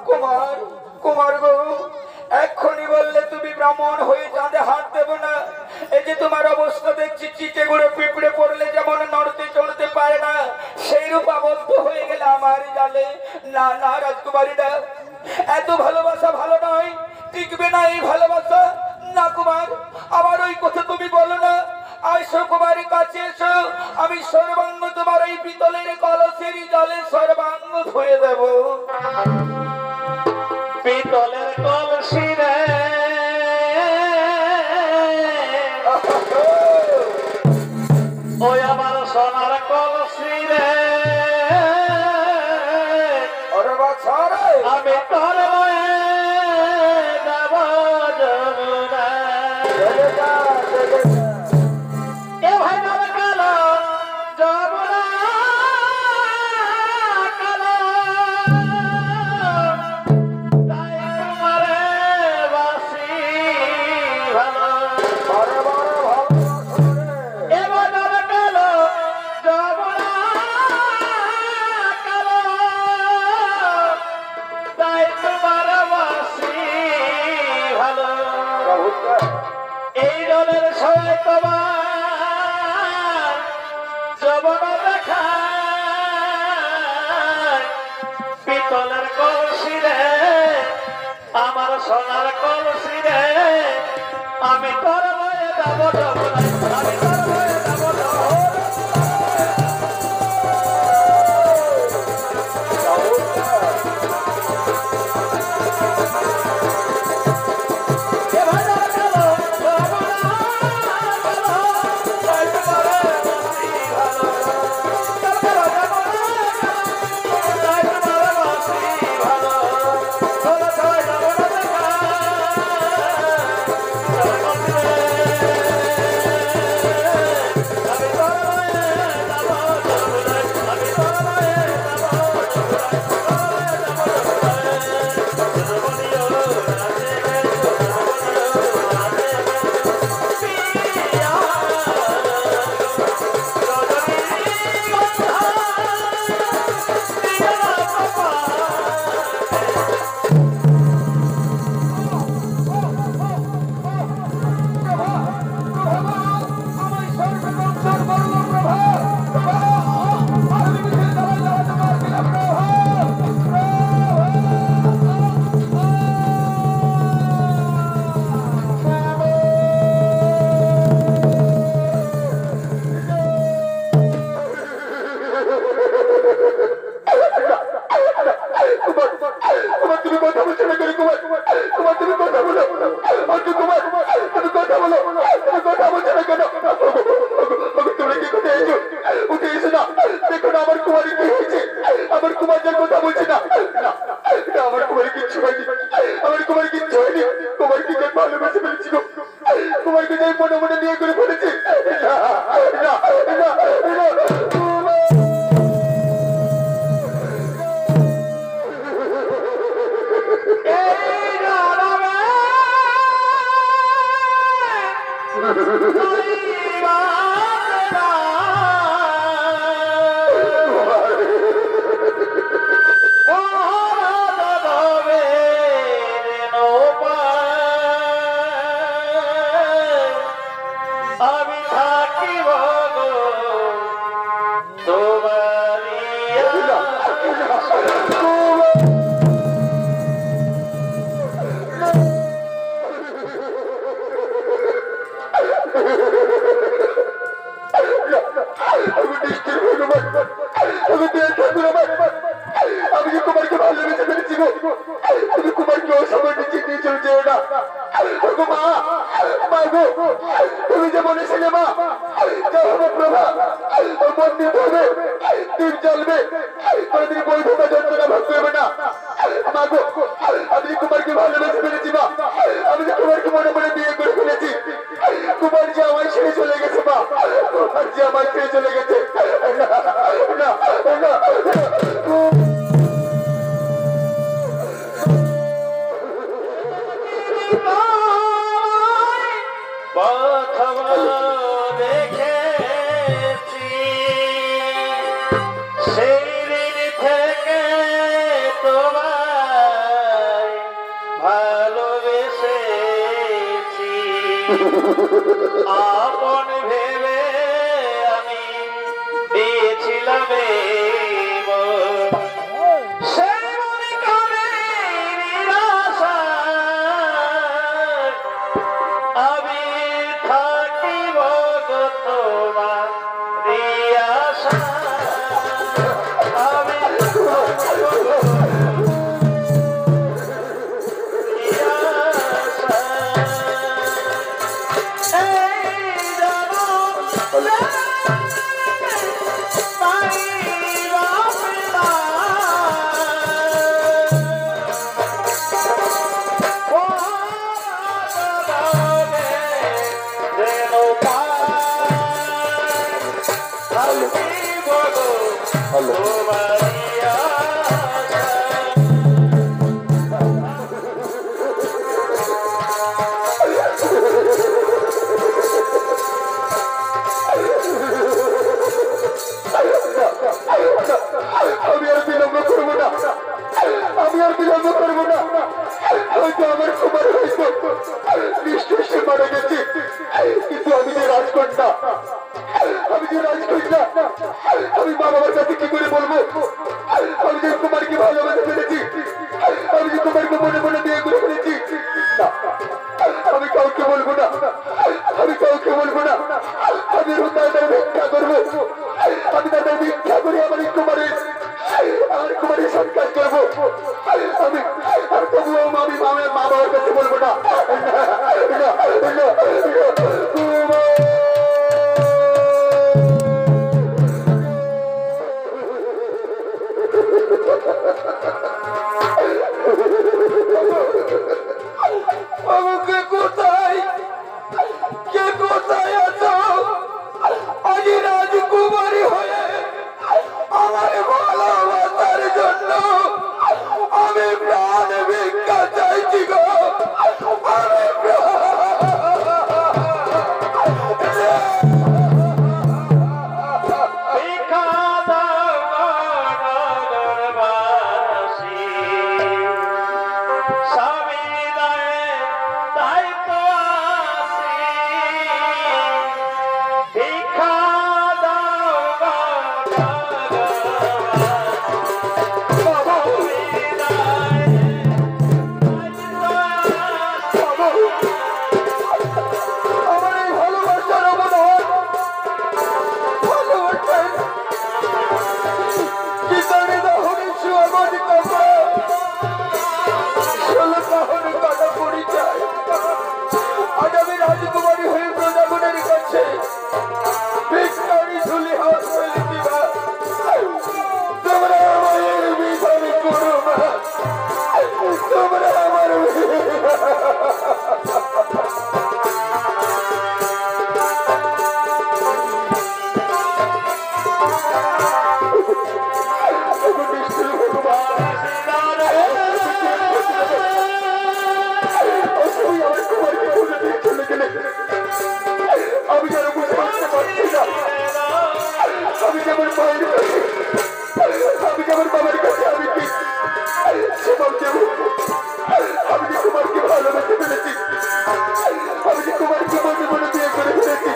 কুমার কুমার গো, এক্ষুনি বললে তুমি ব্রাহ্মণ হয়ে চাঁদে হাত দেব না। এই যে তোমার অবস্থা দেখছি, চিটে গুঁড়ো পিঁপড়ে পড়লে যেমন নড়তে চড়তে পারে না, সেই রূপ আবদ্ধ হয়ে গেলে আমার জালে। না না রাজকুমারী না, এত ভালোবাসা ভালো নয়, টিকবে না এই ভালোবাসা। না কুমার, আবার ওই কথা তুমি বলো না। আইসো কুমারী, কাছে এসো, আমি সর্বাঙ্গ তোমার এই পিতলের কলসের জলে সর্বাঙ্গ ধুয়ে দেব। পিতলের কলসি রে, ওই আমার সোনার কলসি রে, আমি তোর ময়ে যাব যমুনা। এ ভাই আমার কালো যমুনা, কালো তাই তোমারে বাসি ভালো। এ ভাই আমার কালো যমুনা, কালো তাই তোমারে বাসি ভালো। এই দলের সবাই তোমার যমুনা দেখায়। পিতলের কলসি রে, আমার সোনার কলসি রে, আমি তোর বয়ে যাব যমুনা, আমি তোর বয়ে যাব যমুনা। এ ভাই আমার কালো যমুনা, কালো তাই তোমারে বাসি ভালো। কালো যমুনা, কালো তাই তোমারে বাসি ভালো। তোরা সবাই যমুনা তোমার কি মনে মনে নিয়ে করে ফেলেছি। বাবা মন্দির হবে দীপ জ্বলবে কোনদিন বই ধোকা যন্ত্রণা ভাগ করবে না মা গো আমি কুমারকে ভালোবেসে ফেলেছি মা আমি কুমারকে মনে মনে বিয়ে করে ফেলেছি কুমার যে আমায় ছেড়ে চলে গেছে মা কুমার যে আমায় ছেড়ে চলে গেছে না না দেখেছি সেই দিন থেকে তোমায় ভালোবেসেছি আপন ভেবে আমি দিয়েছিলাম এই মন। সেই মনে কামে নিরাশায় আমি থাকিব গো তোমার আশায় আমি থাকিব গো আমি আর বিলম্ব করবো না হয়তো আমার কুমার হয়তো নিশ্চয় মারা গেছে কিন্তু আমি যে রাজকন্যা আমি মা বাবার কাছে কি করে বলবো আমি যে কুমারকে ভালোবেসে ফেলেছি আমি যে কুমারকে মনে মনে বিয়ে করে ফেলেছি না আমি কাউকে বলবো না আমি তাদের ভিক্ষা করবো আমি তাদের ভিক্ষা করে আমার কুমারের সৎকার করবো আমি আর তবুও আমি মা বাবার কাছে বলবো না কে কোথায় আছো আজি রাজকুমারী হয়ে আমার ভালোবাসার জন্য আমি প্রাণ ভিক্ষা চাইছি গো আমি ভিক্ষা দাও নগরবাসী স্বামী দায়ে তাই তো আসি ভিক্ষা দাও আমার এই ভালোবাসার অবদান ভালোবাসেন কিতারে দহনে সুয়াগত কথা ষোলো কাহনে কাটা পরিচয় আজ আমি রাজকুমারী হয়ে প্রজাগণের কাছে ভিক্ষারি ঝুলি হাত ফেলে দিবা তোমরা আমাদের বিচার করো না তোমরা আমার আমি যেন বুঝতে পারছি না আমি যেমন বাবার কাছে আমি কি সেবক দেব আমি যে কুমারকে ভালোবেসে ফেলেছি আমি যে কুমারকে মনে মনে বিয়ে করে ফেলেছি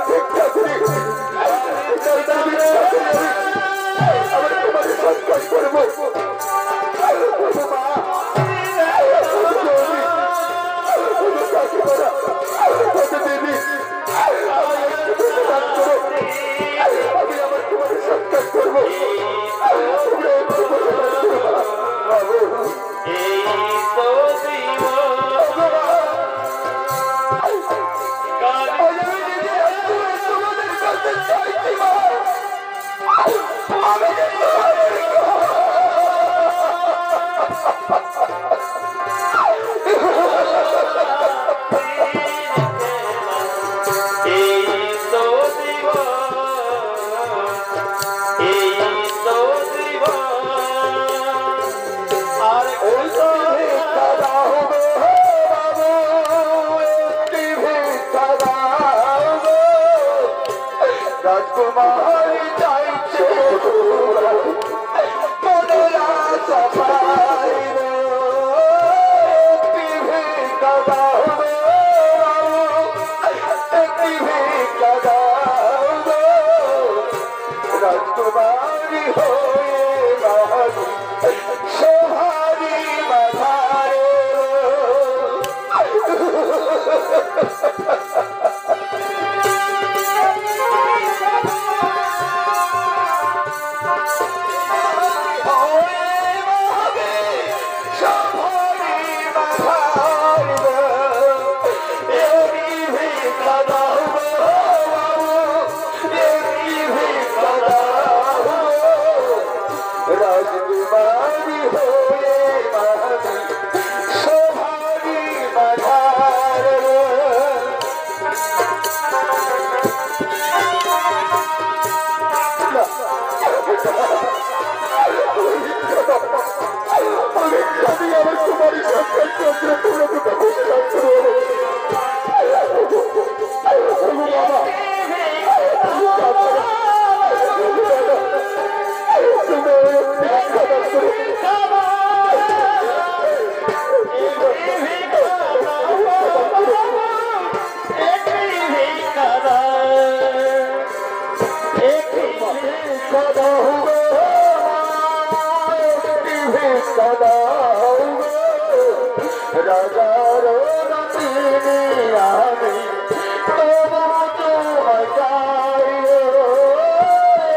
ভিক্ষা করি আমার কুমারের সৎকার করবো মা রাজকুমারী চাইছে মনের আশা পাইল একটি ভিক্ষা দাও গো, একটি ভিক্ষা দাও গো, রাজকুমারী হয়ে বাহারি সোহারি মাথায় রাজকুমারী হয়ে বাহারি সোহারি মাথায় আমি আমার কুমারী সন্তান চন্দ্র তোমরা দুটো বসে থাকতে রাজার রানী আমি তবু তোমায় চাই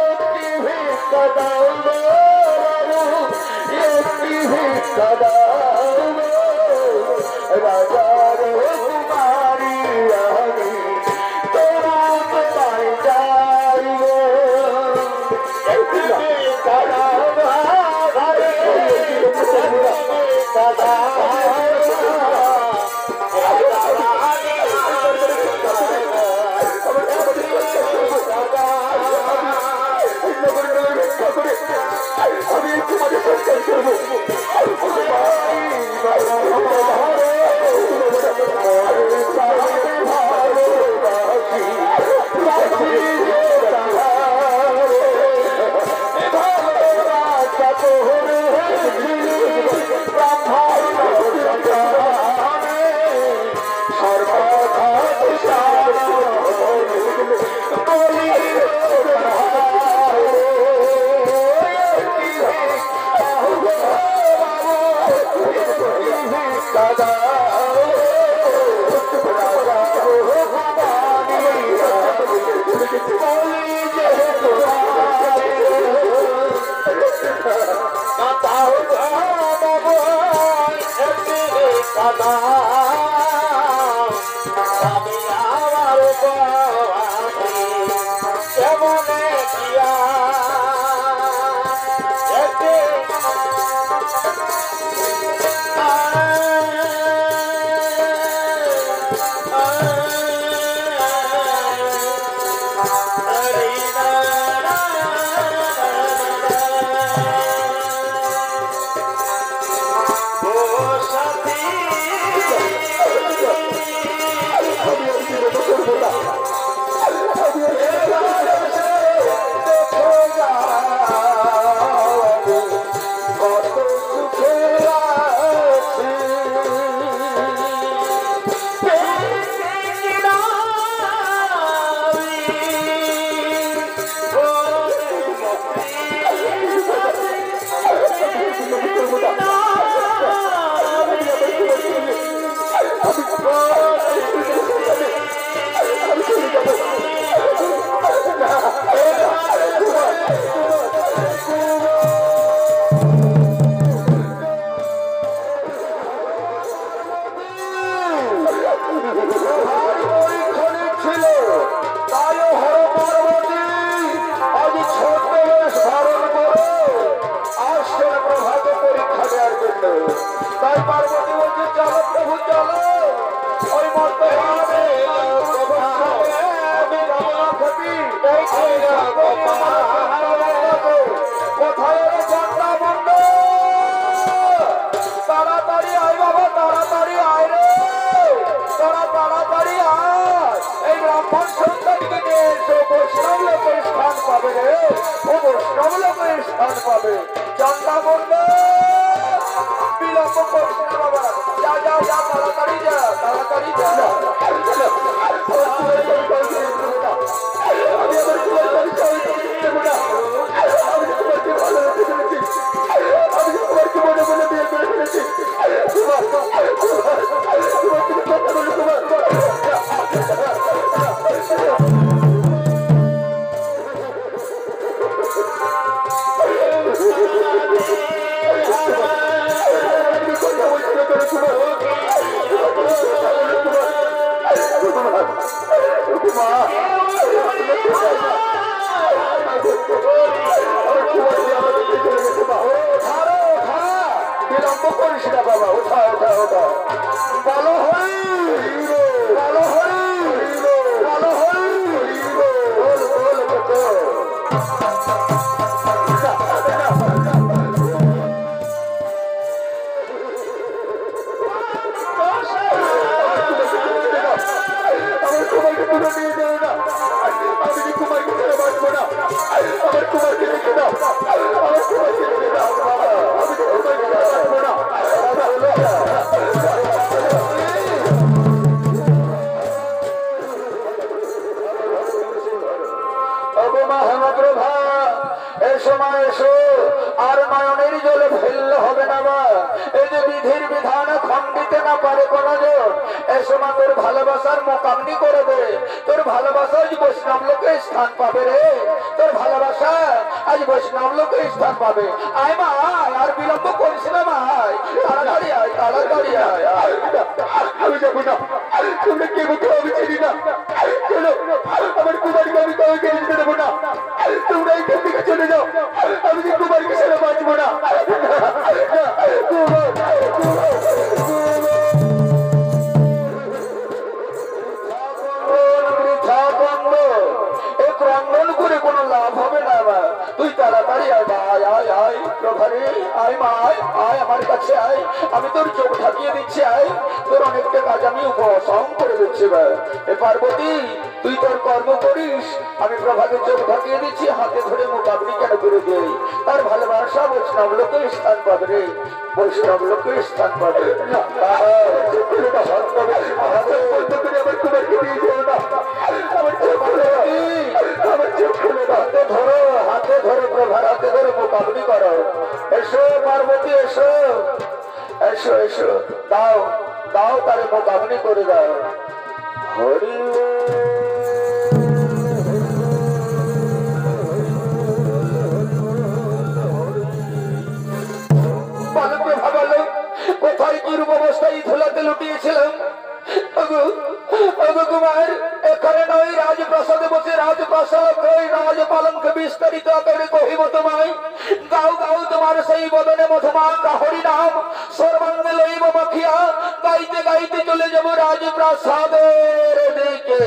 একটি ভিক্ষা দাও গো, একটি ভিক্ষা দাও গো, রাজার কুমারী আমি তবু তোমায় চাই গো, একটি ভিক্ষা দাও গো, ভিক্ষা দাও আমি তোমাকে সন্তান করবো ব্রাহ্মণ সন্তানকে নিয়ে এসো বৈষ্ণব ও বৈষ্ণব লোকে স্থান পাবে। চন্দা বললে বিলম্ব করিস না বাবা, যা যা যা, তাড়াতাড়ি যা, তাড়াতাড়ি যা। আমি আমার কুমার দেবো না, আমি কুমারকে ভালোবাসতে পেরেছি, আমি কুমারকে মনে মনে বিয়ে করে ফেলেছি। কুমার তুমি কথা বলো, কুমার বিলম্ব করিস না বাবা, ওঠা ওঠা ওঠা। বলো হরি বলো হরি বলো হরি বল বল বল। আমার কুমারকে তুলে নিয়ে যাও না, আমি যে কুমারকে ছেড়ে বাঁচবো না, আমার কুমারকে রেখে দাও, আমার কুমারকে রেখে দাও বাবা, আমি যে কুমারকে ছেড়ে বাঁচবো না। মহাপ্রভা এসো মা এসো, আর নয়নের জলে ফেললে হবে না মা। এই যে বিধির বিধান খণ্ডিতে না পারে কোন জন, এসো মা তোর ভালোবাসার মোকামনি করে দে। তোর ভালোবাসা আজ বৈষ্ণব লোকে স্থান পাবে রে, তোর ভালোবাসা আজ বৈষ্ণব লোকে স্থান পাবে। আয় মা আয়, আর বিলম্ব করিস না মা, আয় তাড়াতাড়ি আয়, তাড়াতাড়ি আয়। আমি যাবো না, তোমরা কে মুখে আমি চিনি না, চলো আমার কুমারকে আমি তোমাকে রেখে দেবো না, তোমরা এখান থেকে চলে যাও, আমি যে কুমারকে ছেড়ে বাঁচবো না। ক্রন্দন করে কোনো লাভ হবে না মা, তুই তাড়াতাড়ি আয় মা, আয় আয় আয় প্রভারে, আয় মা আয় আয় আমার কাছে আয়, আমি তোর চোখ ঢাকিয়ে দিচ্ছি, আয় তোর অনেকটা কাজ আমি উপসং করে দিচ্ছি মা। এ পার্বতী তুই তোর কর্ম করিস, আমি প্রভাকে চোখ ঢাকিয়ে দিচ্ছি, হাতে ধরে মোকাবলি কেন করে দিই। তার ভালোবাসা বৈষ্ণব লোকে স্থান পাবে রে, বৈষ্ণব লোকে স্থান পাবে। আমার কুমারকে দিয়ে যাও না, আমার হাতে ধরো, হাতে ধরে প্রভার হাতে ধরে মোকাবলি করো। এসো পার্বতী এসো এসো এসো, দাও দাও তারে মোকাবলি করে দাও। হরি ভাবালো কোথায় কি রূপ অবস্থায় ধুলাতে লুটিয়েছিলাম। কুমার এখানে নয়, রাজপ্রাসাদে বসে রাজপ্রাসাদ রাজপালনকে বিস্তারিত আকারে কহিব তোমায়। গাও গাও তোমার সেই বদনে মধুমাখা হরি নাম, সর্বাঙ্গে লইব মাখিয়া, গাইতে গাইতে চলে যাব রাজপ্রাসাদের দিকে।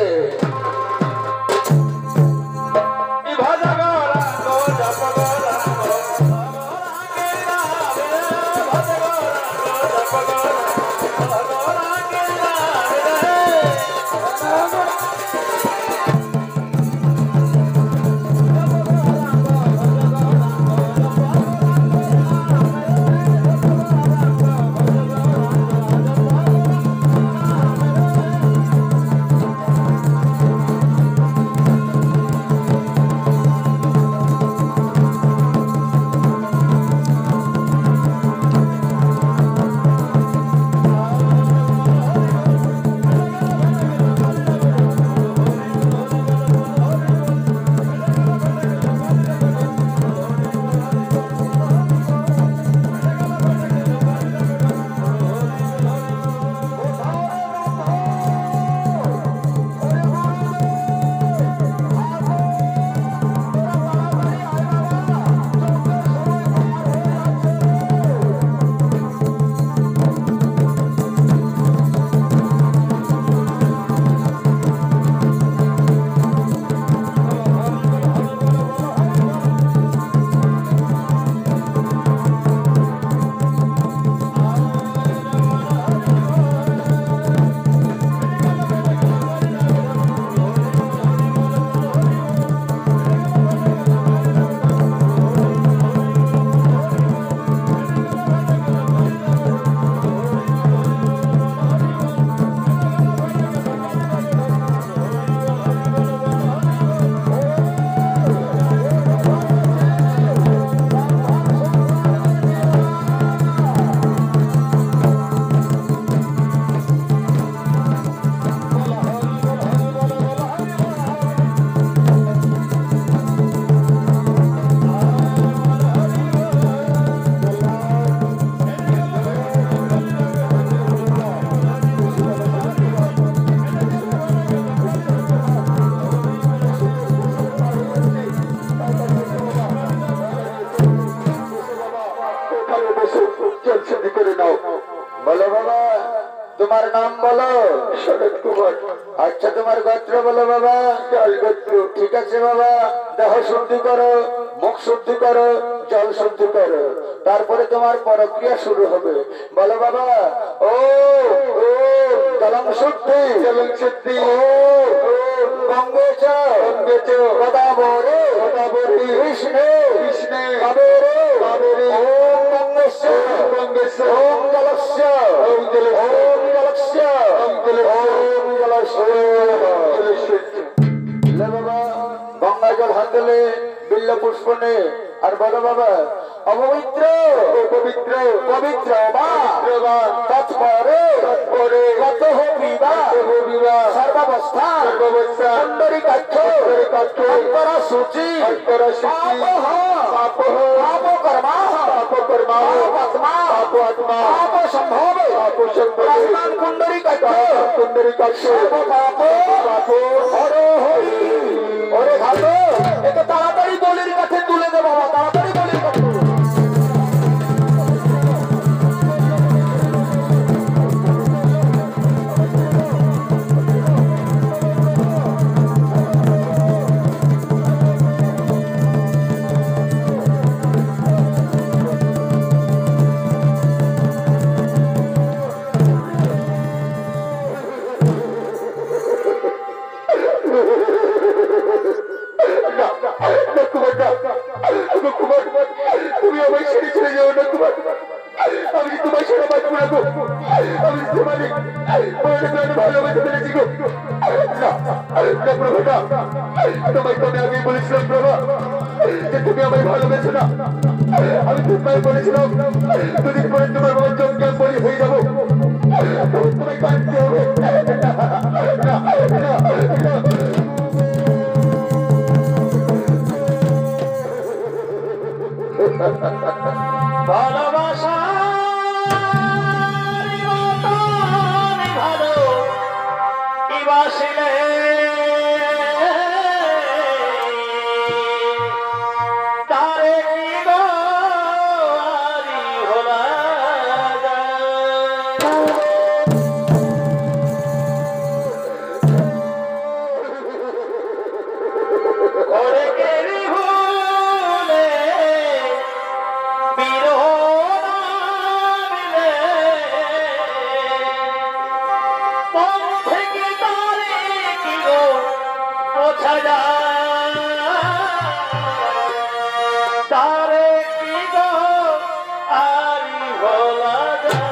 কুমার। আচ্ছা তোমার গোত্র বলো বাবা। জল গোত্র। ঠিক আছে বাবা, দেহ শুদ্ধি করো, মুখ শুদ্ধি করো, জল শুদ্ধি করো, তারপরে তোমার প্রক্রিয়া শুরু হবে। বলো বাবা। ও ও জলং শুদ্ধি, জলং শুদ্ধি। ও গঙ্গে চ গোদাবরে গোদাবরী। কৃষ্ণে কৃষ্ণে কাবেরে কাবেরী। ওম গঙ্গেশ গঙ্গেশ ওম জলস্য ওম জলস্য ওম জলস্য ওম জলস্য ওম জলস্য। লে বাবা, গঙ্গা জল হাতলে বিল্ল পুষ্প নে, আর বলো বাবা অপবিত্র পবিত্র পবিত্র বা বা তৎপরে তৎপরে কত বিবা বিবাহ সর্বাবস্থা সর্বাবস্থা সুন্দরী কাক্ষ পুণ্ডরীকাক্ষ অন্তরা সূচি অন্তরসূচি পাপ পাপ কর্মা পাপ কর্মা আত্মা পাপ আত্মা পাপ সম্ভব পাপ সম্ভব কুণ্ডরী কাক্ষ পুণ্ডরীকাক্ষ পাপ পাপ হরে হরি। ওরে ভালো, একে তাড়াতাড়ি বলির কাছে তুলে দে বাবা, তাড়াতাড়ি বলির কাছে। তুমি আমায় ছেড়ে চলে যাও না কুমার। আমি তোমার সারা বাঁচবো না গো। আমি তোমার ভালোবাসে ফেলেছি গো। না প্রভু না, তোমায় তো আমি আগেই বলেছিলাম প্রভা যে তুমি আমায় ভালোবেসো না। আমি তোমায় বলেছিলাম দুদিন পরে তোমার বাবার জঙ্গল বলি হয়ে যাবো, তোমায় কাঁদতে হবে। ভালোবাসা ভালো ইবাসিলে তারে কি গরি হলা ওরে কেরি ভুলে বিরহ নামিলে মন থেকে তারে কি গো বোঝা যায় তারে কি গো আরি ভোলা যায়।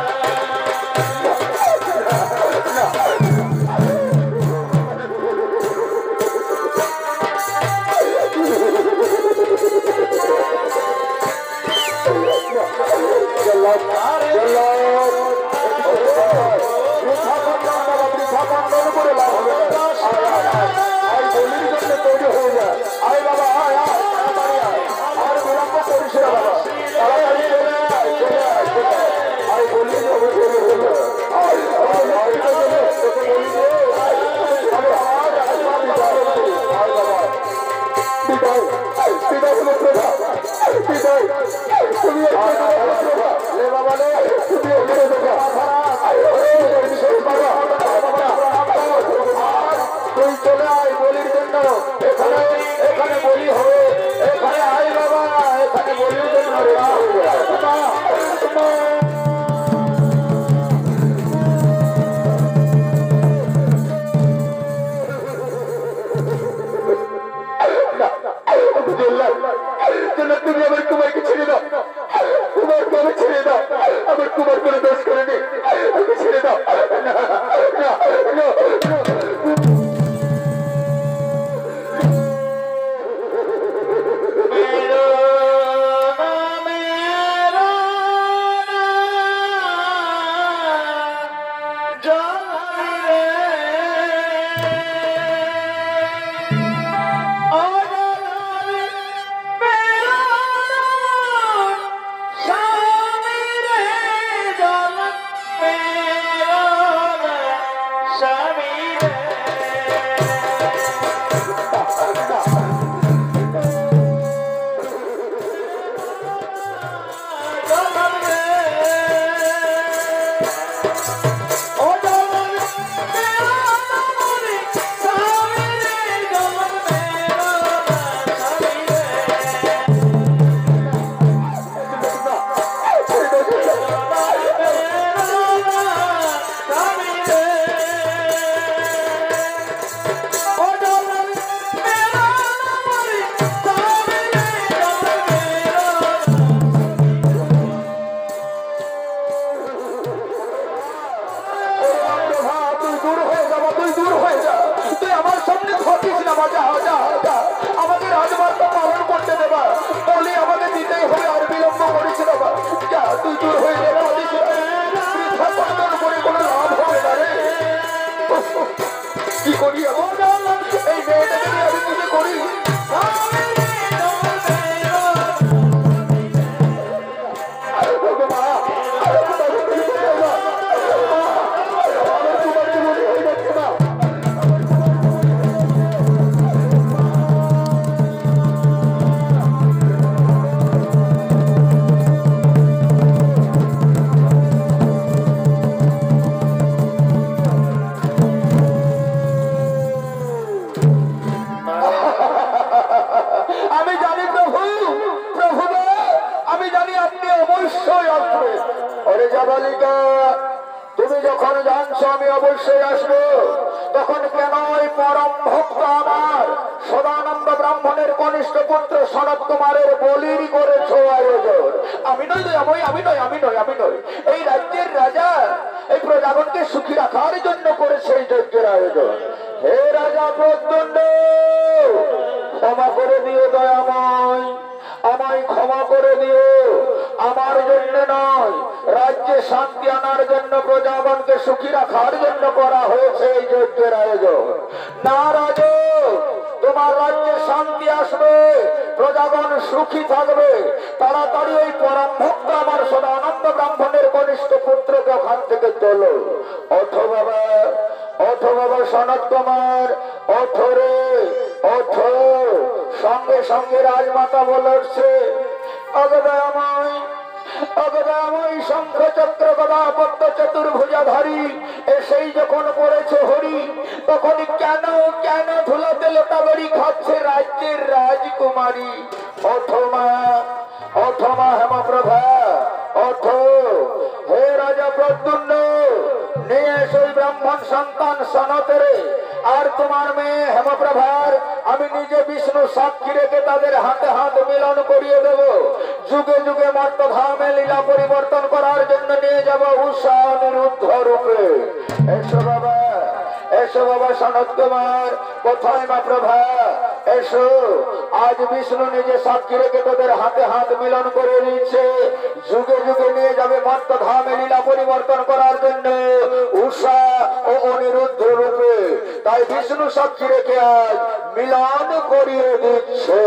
তুই চলে আয় বলির জন্য, এখানে এখানে বলি হবে, এখানে আয় বাবা, এখানে বলির জন্য তুমি আমার কুমারকে ছেড়ে দাও, কুমারকে আমি ছেড়ে দাও। আমার কুমার কোনো দোষ করেনি, যখন জানছো আমি অবশ্যই আসবো, তখন কেন ওই পরম ভক্ত আমার সদানন্দ ব্রাহ্মণের কনিষ্ঠ পুত্র সনত কুমারের বলির করেছো আয়োজন? আমি নই, আমি নই। এই রাজ্যের রাজা এই প্রজাগণকে সুখী রাখার জন্য করেছে এই যজ্ঞের আয়োজন। হে রাজা প্রদ্যুম্ন, ক্ষমা করে দিও দয়াময়, আমায় ক্ষমা করে দিও। আমার জন্য নয়, রাজ্যে শান্তি আনার জন্য, প্রজাগণকে সুখী রাখার জন্য করা হয়েছে এই যজ্ঞের আয়োজন। না রাজা, তোমার রাজ্যে শান্তি আসবে, প্রজাগণ সুখী থাকবে, তাড়াতাড়ি ওই পরম ভক্ত আমার সদানন্দ ব্রাহ্মণের কনিষ্ঠ পুত্রকে ওখান থেকে তোলো। ওঠো বাবা সনত কুমার, ওঠো রে, ওঠো। সঙ্গে সঙ্গে রাজমাতা বলে উঠছে, অগদয়াময় শঙ্খ চক্র গদা পদ্ম চতুর্ভুজাধারী এসেই যখন পড়েছে হরি, তখন কেন ধুলাতে লোটাবড়ি খাচ্ছে রাজ্যের রাজকুমারী? ওঠো মা হেমপ্রভা, ওঠো। হে রাজা প্রদ্যুম্ন, নিয়ে এসো ব্রাহ্মণ সন্তান সনতের আর তোমার মেয়ে হেমপ্রভার আমি নিজে বিষ্ণু সাক্ষী রেখে তাদের হাতে হাত মিলন করিয়ে দেব। যুগে যুগে মর্তধামে লীলা পরিবর্তন করার জন্য নিয়ে যাব উষা অনিরুদ্ধ রূপে। এসো বাবা সনত কুমার, কোথায় মা প্রভা? এসো, আজ বিষ্ণু নিজে সাক্ষী রেখে তোদের হাতে হাত মিলন করে দিচ্ছে। যুগে যুগে নিয়ে যাবে মর্তধামে লীলা পরিবর্তন করার জন্য উষা ও অনিরুদ্ধ রূপে। তাই বিষ্ণু সাক্ষী রেখে আজ মিলন করিয়ে দিচ্ছে।